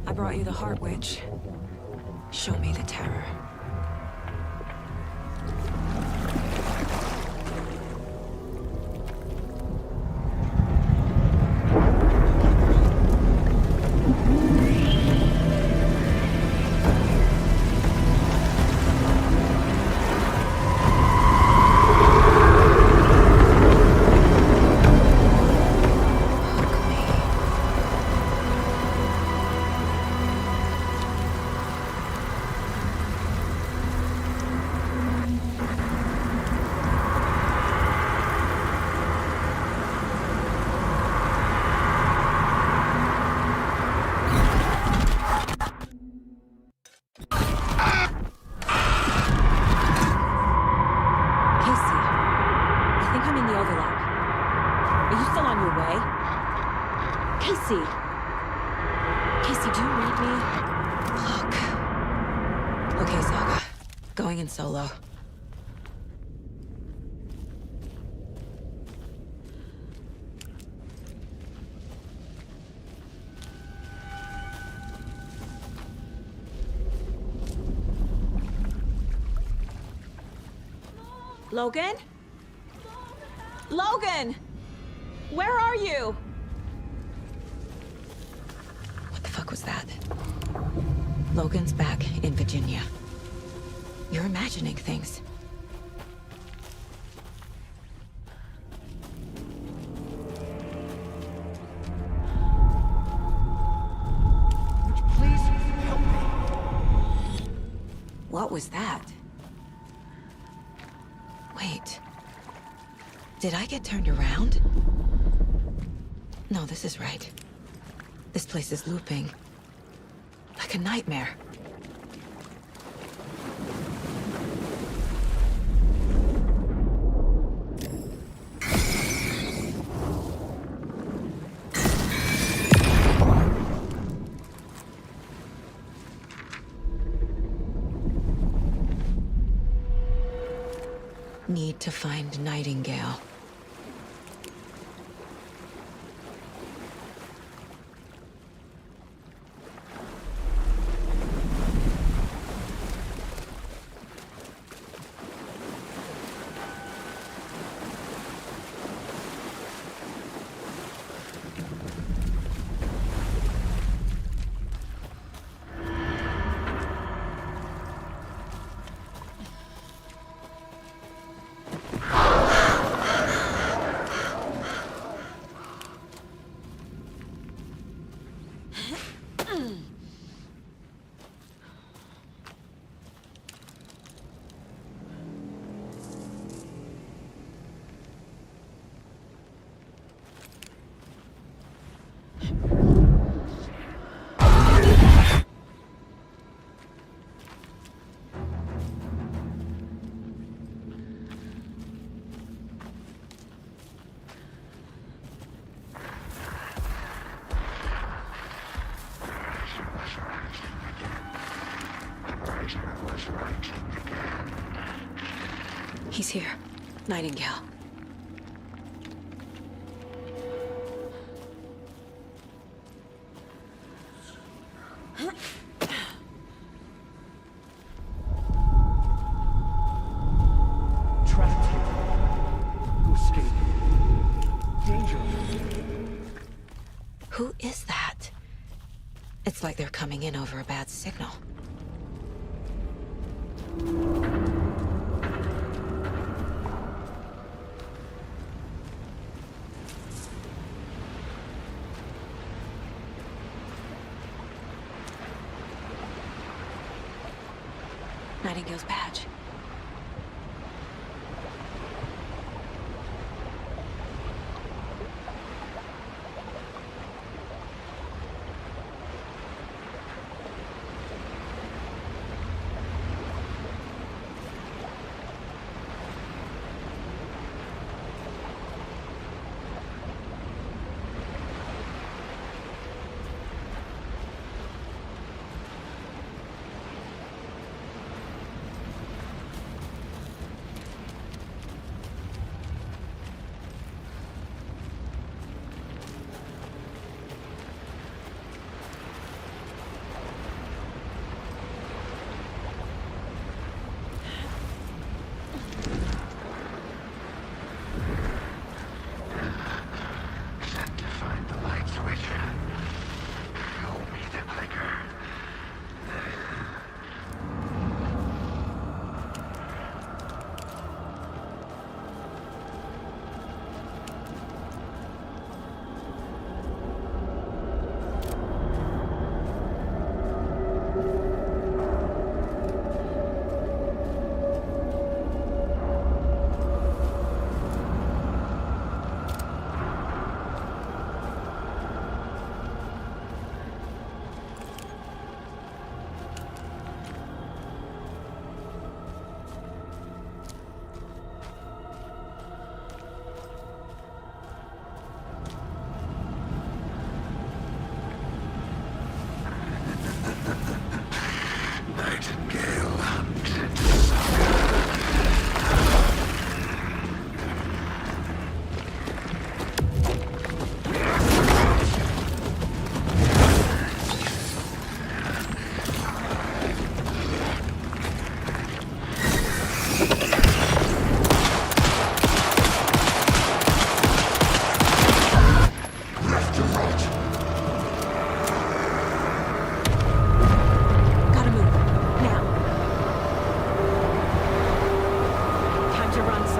C: I brought you the Heart Witch. Show me the terror. Solo.
J: Logan? Logan! Where are you?
C: What the fuck was that? Logan's back in Virginia. You're imagining things.
S: Please help me.
C: What was that? Wait. Did I get turned around? No, this is right. This place is looping. Like a nightmare. Need to find Nightingale. He's here. Nightingale.
S: Trapped here. To escape. Danger.
C: Who is that? It's like they're coming in over a bad signal. Nightingale's badge.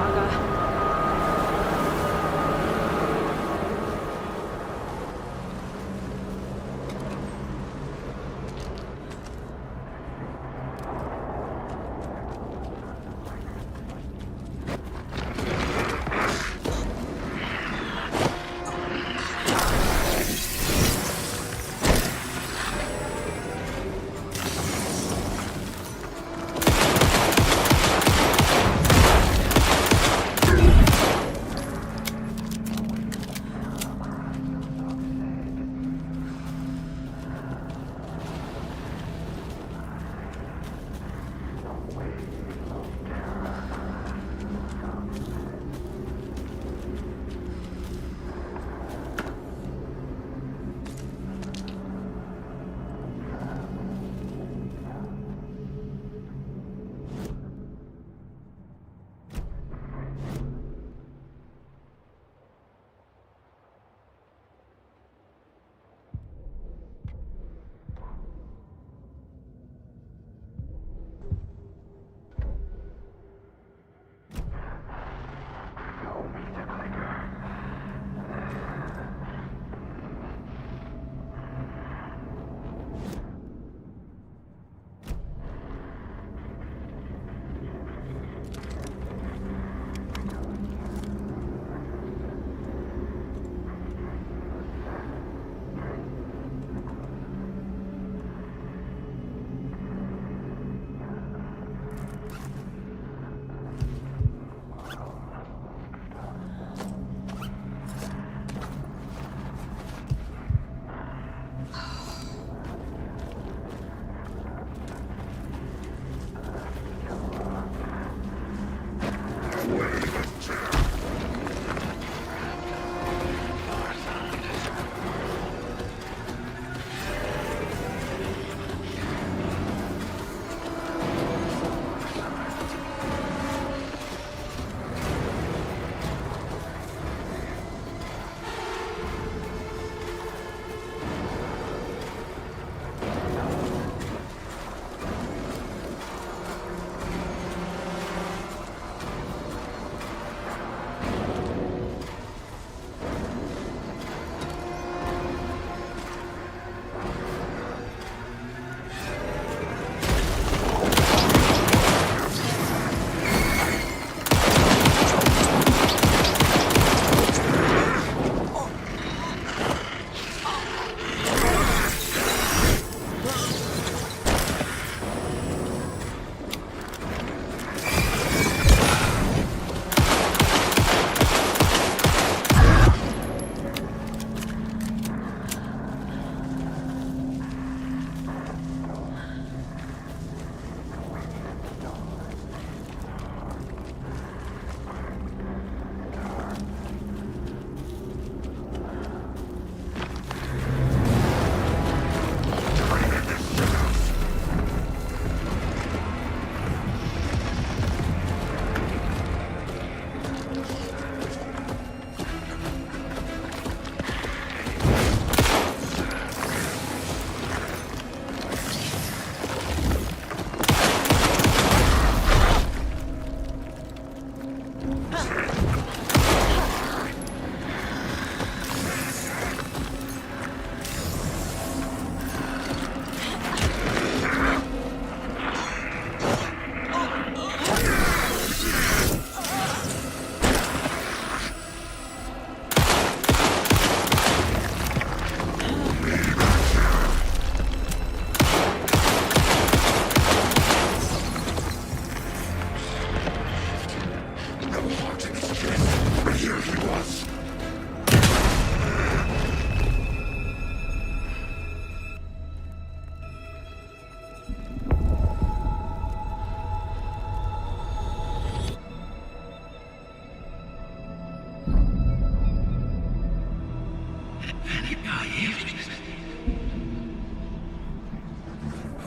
C: Saga.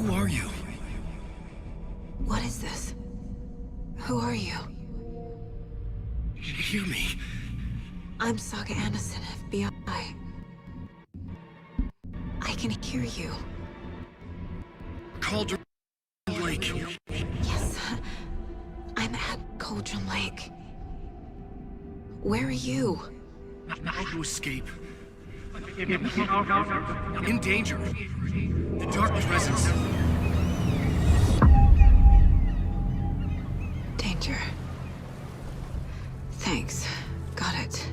U: Who are you?
C: What is this? Who are you?
U: Hear me.
C: I'm Saga Anderson, FBI. I can hear you.
U: Cauldron Lake.
C: Yes, I'm at Cauldron Lake. Where are you?
A: Trying to escape. In danger. The dark presence.
C: Danger. Thanks. Got it.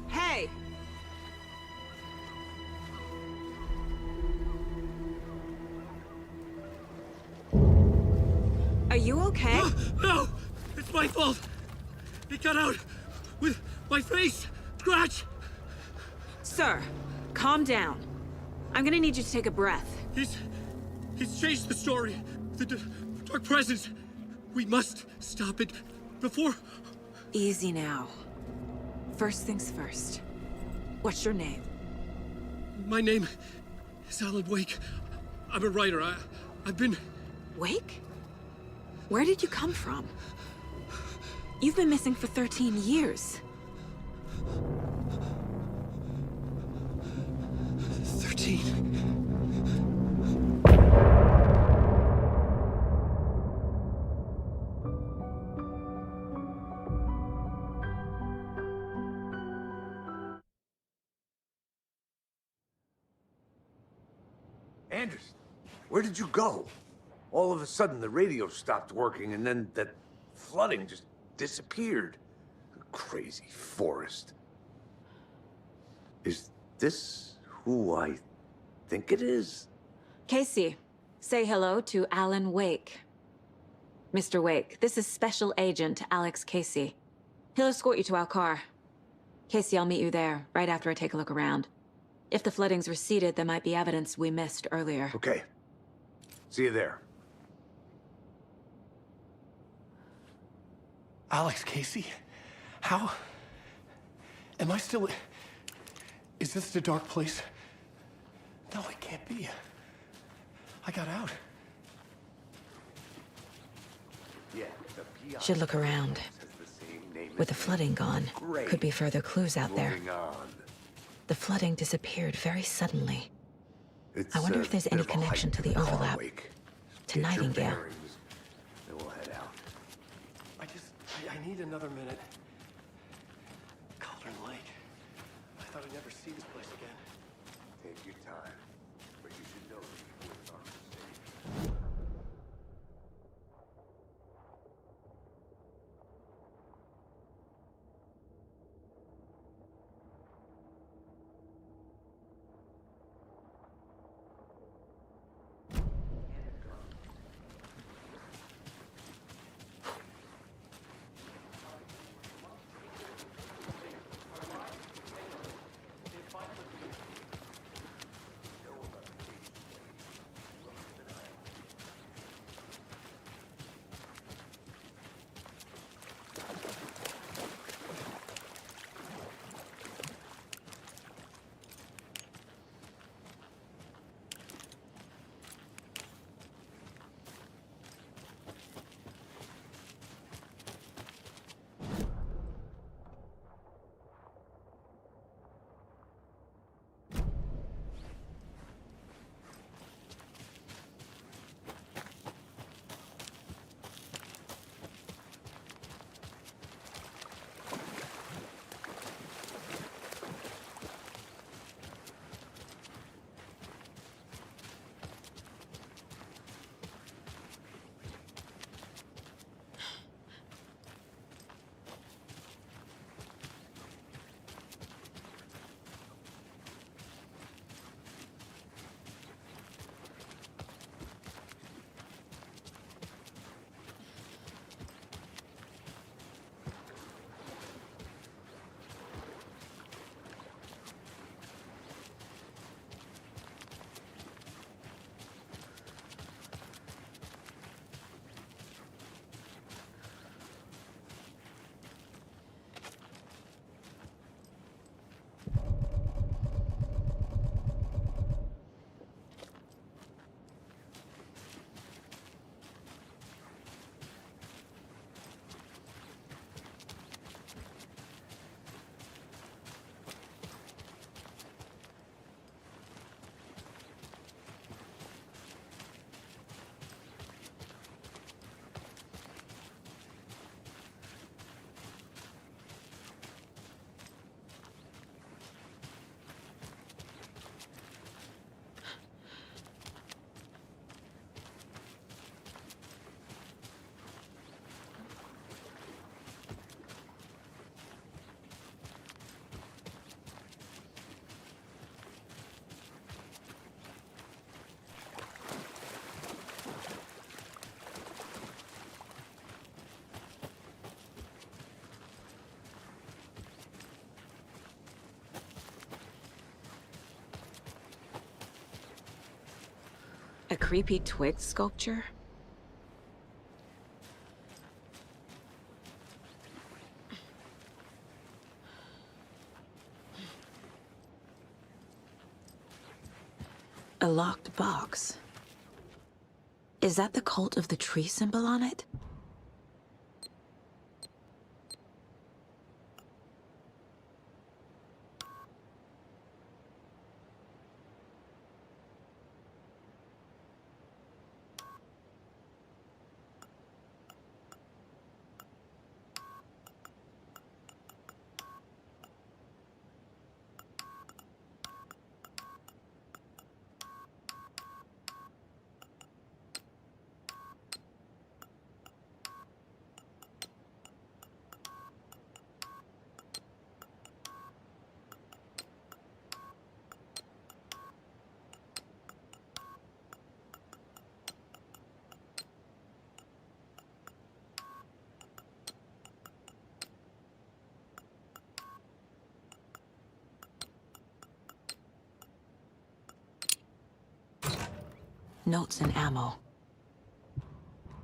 C: Hey! Are you okay?
A: No! It's my fault! It got out with my face! Scratch!
C: Sir, calm down. I'm gonna need you to take a breath.
A: He's changed the story. The dark presence. We must stop it before...
C: Easy now. First things first. What's your name?
A: My name is Alan Wake. I'm a writer. I've been...
C: Wake? Where did you come from? You've been missing for 13 years.
A: 13.
B: Anderson, where did you go? All of a sudden, the radio stopped working, and then that flooding just disappeared. Crazy forest. Is this who I think it is?
J: Casey, say hello to Alan Wake. Mr. Wake, this is Special Agent Alex Casey. He'll escort you to our car. Casey, I'll meet you there, right after I take a look around. If the flooding's receded, there might be evidence we missed earlier.
B: Okay. See you there.
A: Alex Casey? How? Am I still... Is this the dark place? No, it can't be. I got out.
B: Yeah,
C: Should look around. With the flooding gone, could be further clues out there.
B: Moving on.
C: The flooding disappeared very suddenly.
B: It's,
C: I wonder if there's any
B: bit of a
C: connection
B: hike
C: to the
B: car
C: overlap.
B: wake.
C: To
B: Get your
C: Nightingale.
B: bearings, then we'll head out.
A: I need another minute. Cauldron Lake. I thought I'd never see this place again.
B: Take your time, but you should know that you were not safe.
J: A creepy twig sculpture? A locked box. Is that the cult of the tree symbol on it? Notes and ammo.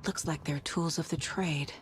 J: Looks like they're tools of the trade.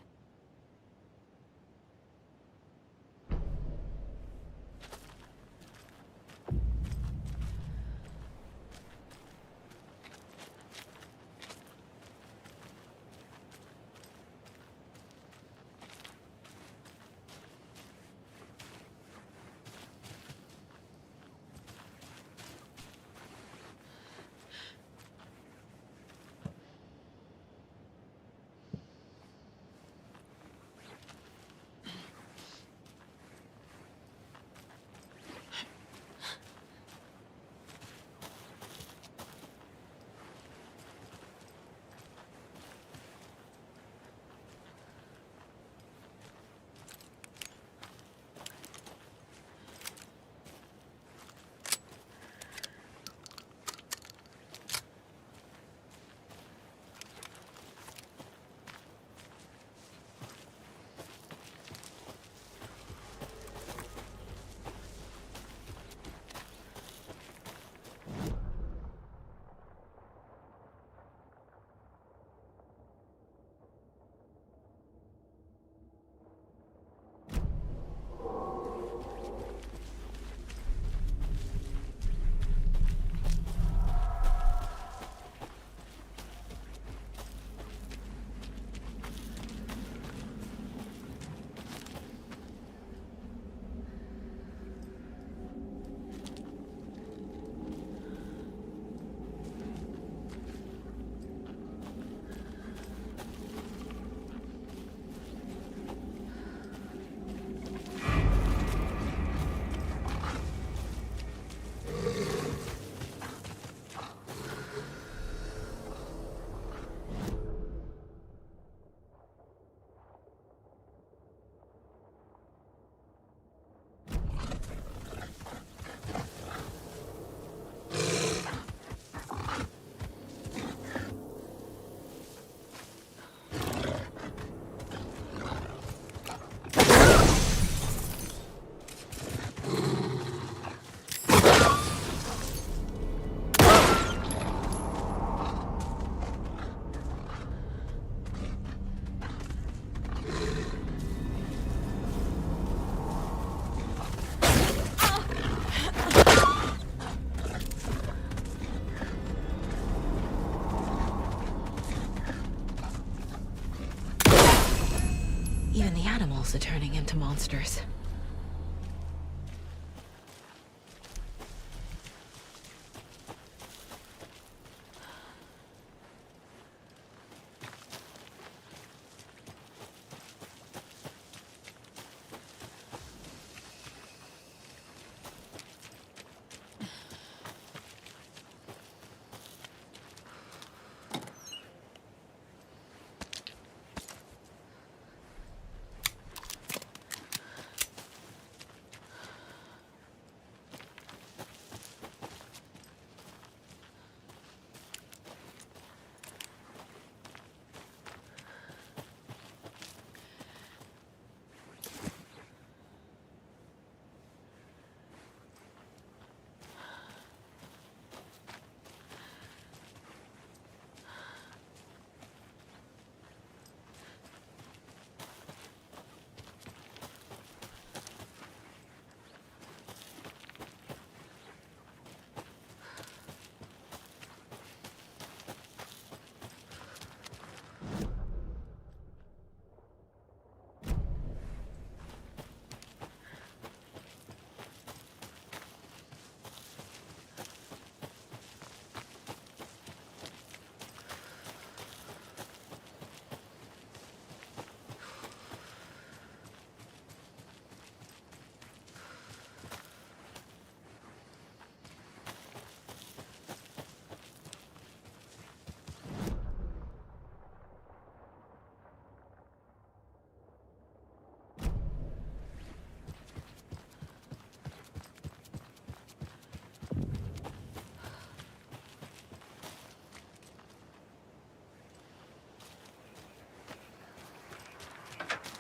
J: Even the animals are turning into monsters.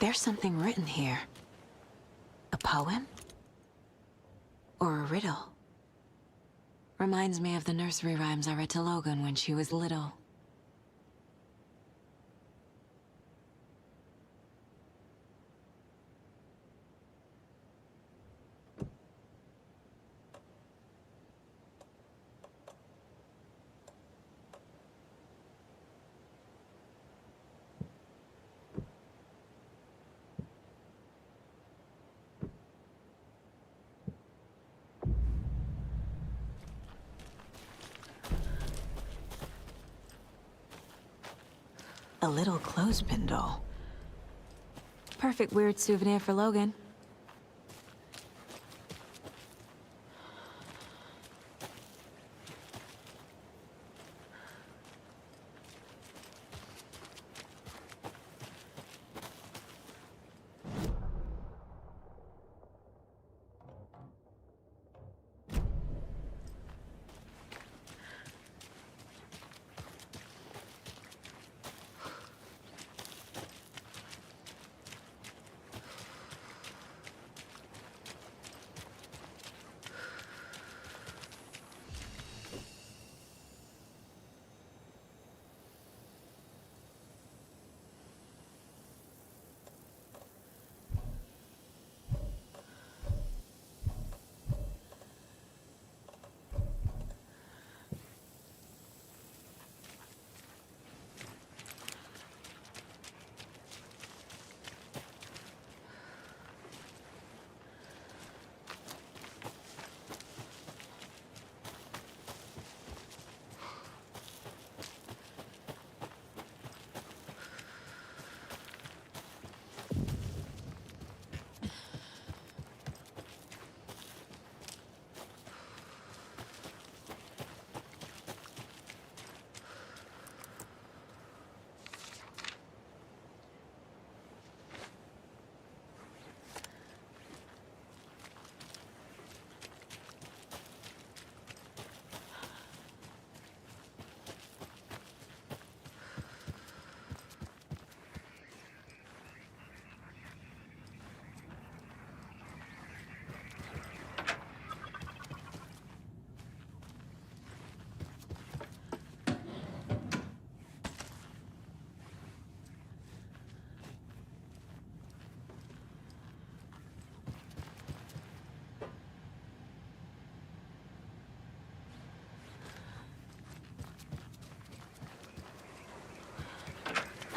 J: There's something written here. A poem? Or a riddle? Reminds me of the nursery rhymes I read to Logan when she was little. A little clothespin doll. Perfect weird souvenir for Logan.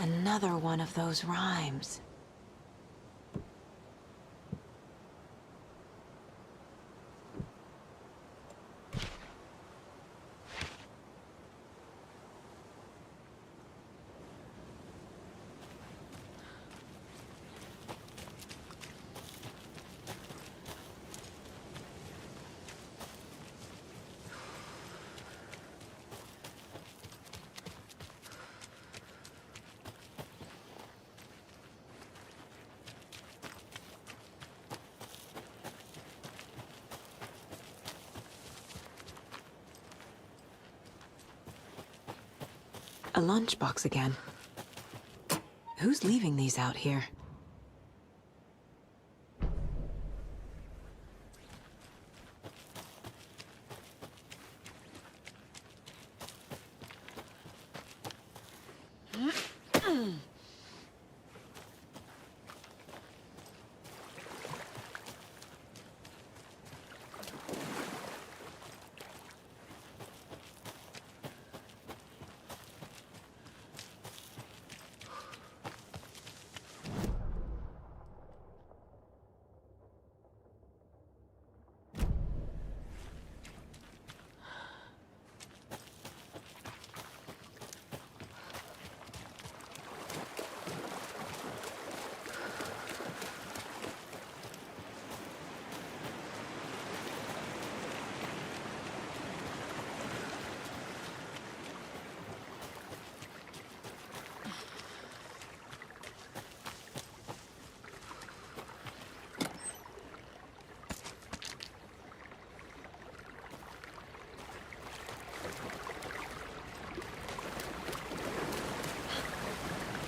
J: Another one of those rhymes. A lunchbox again. Who's leaving these out here?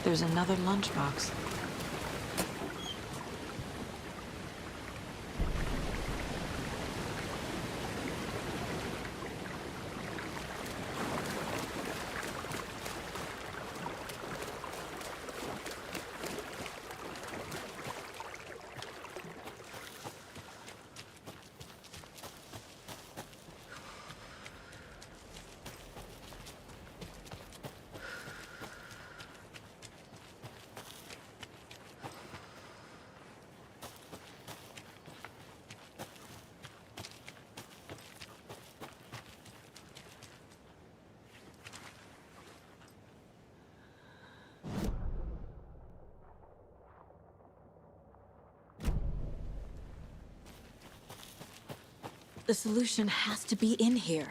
J: There's another lunchbox. The solution has to be in here.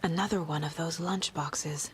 J: Another one of those lunch boxes.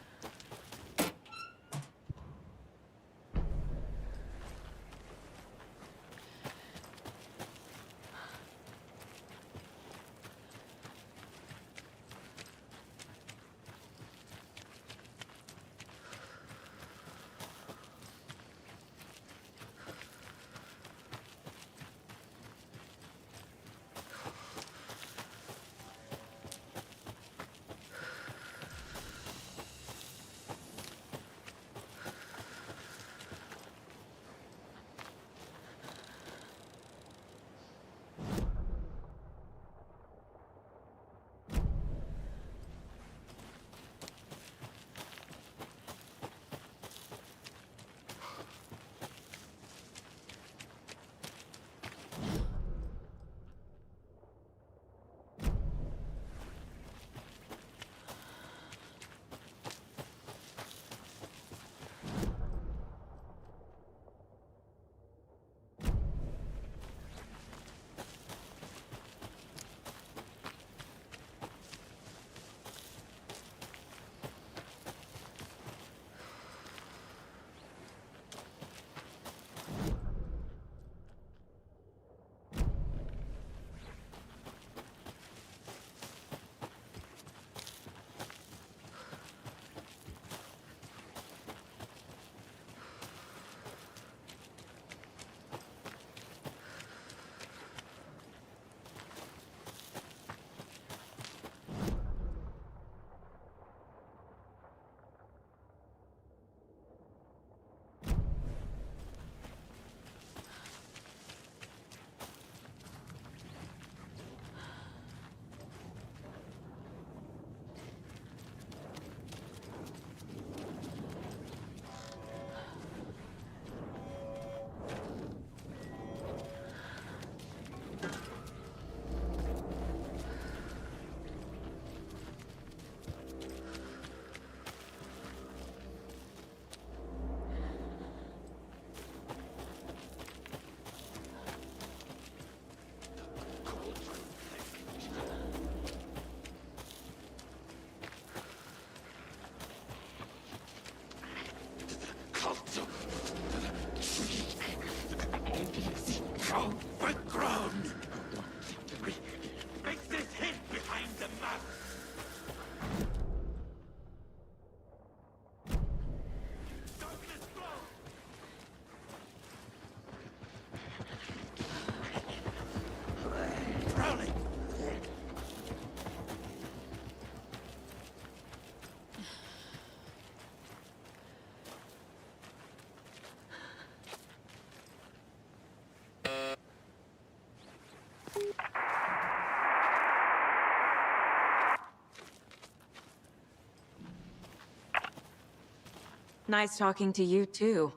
J: Nice talking to you, too.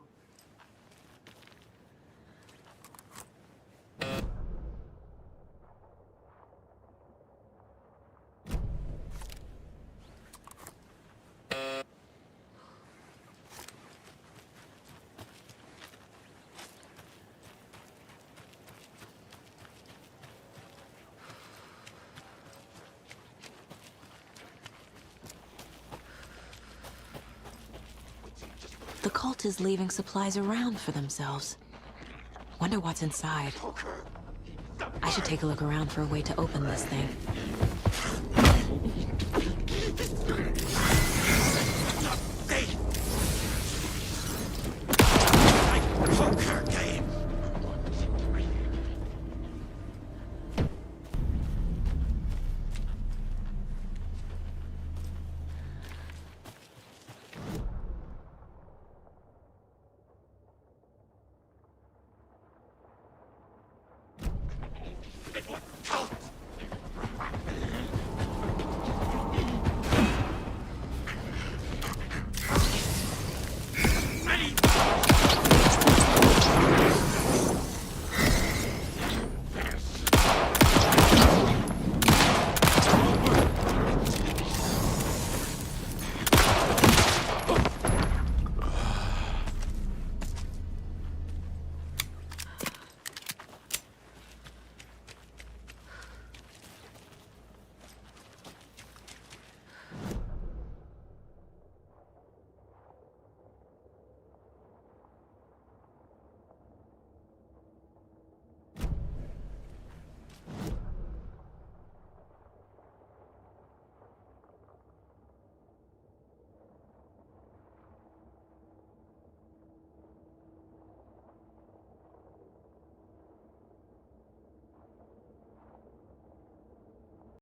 J: The cult is leaving supplies around for themselves. Wonder what's inside. I should take a look around for a way to open this thing.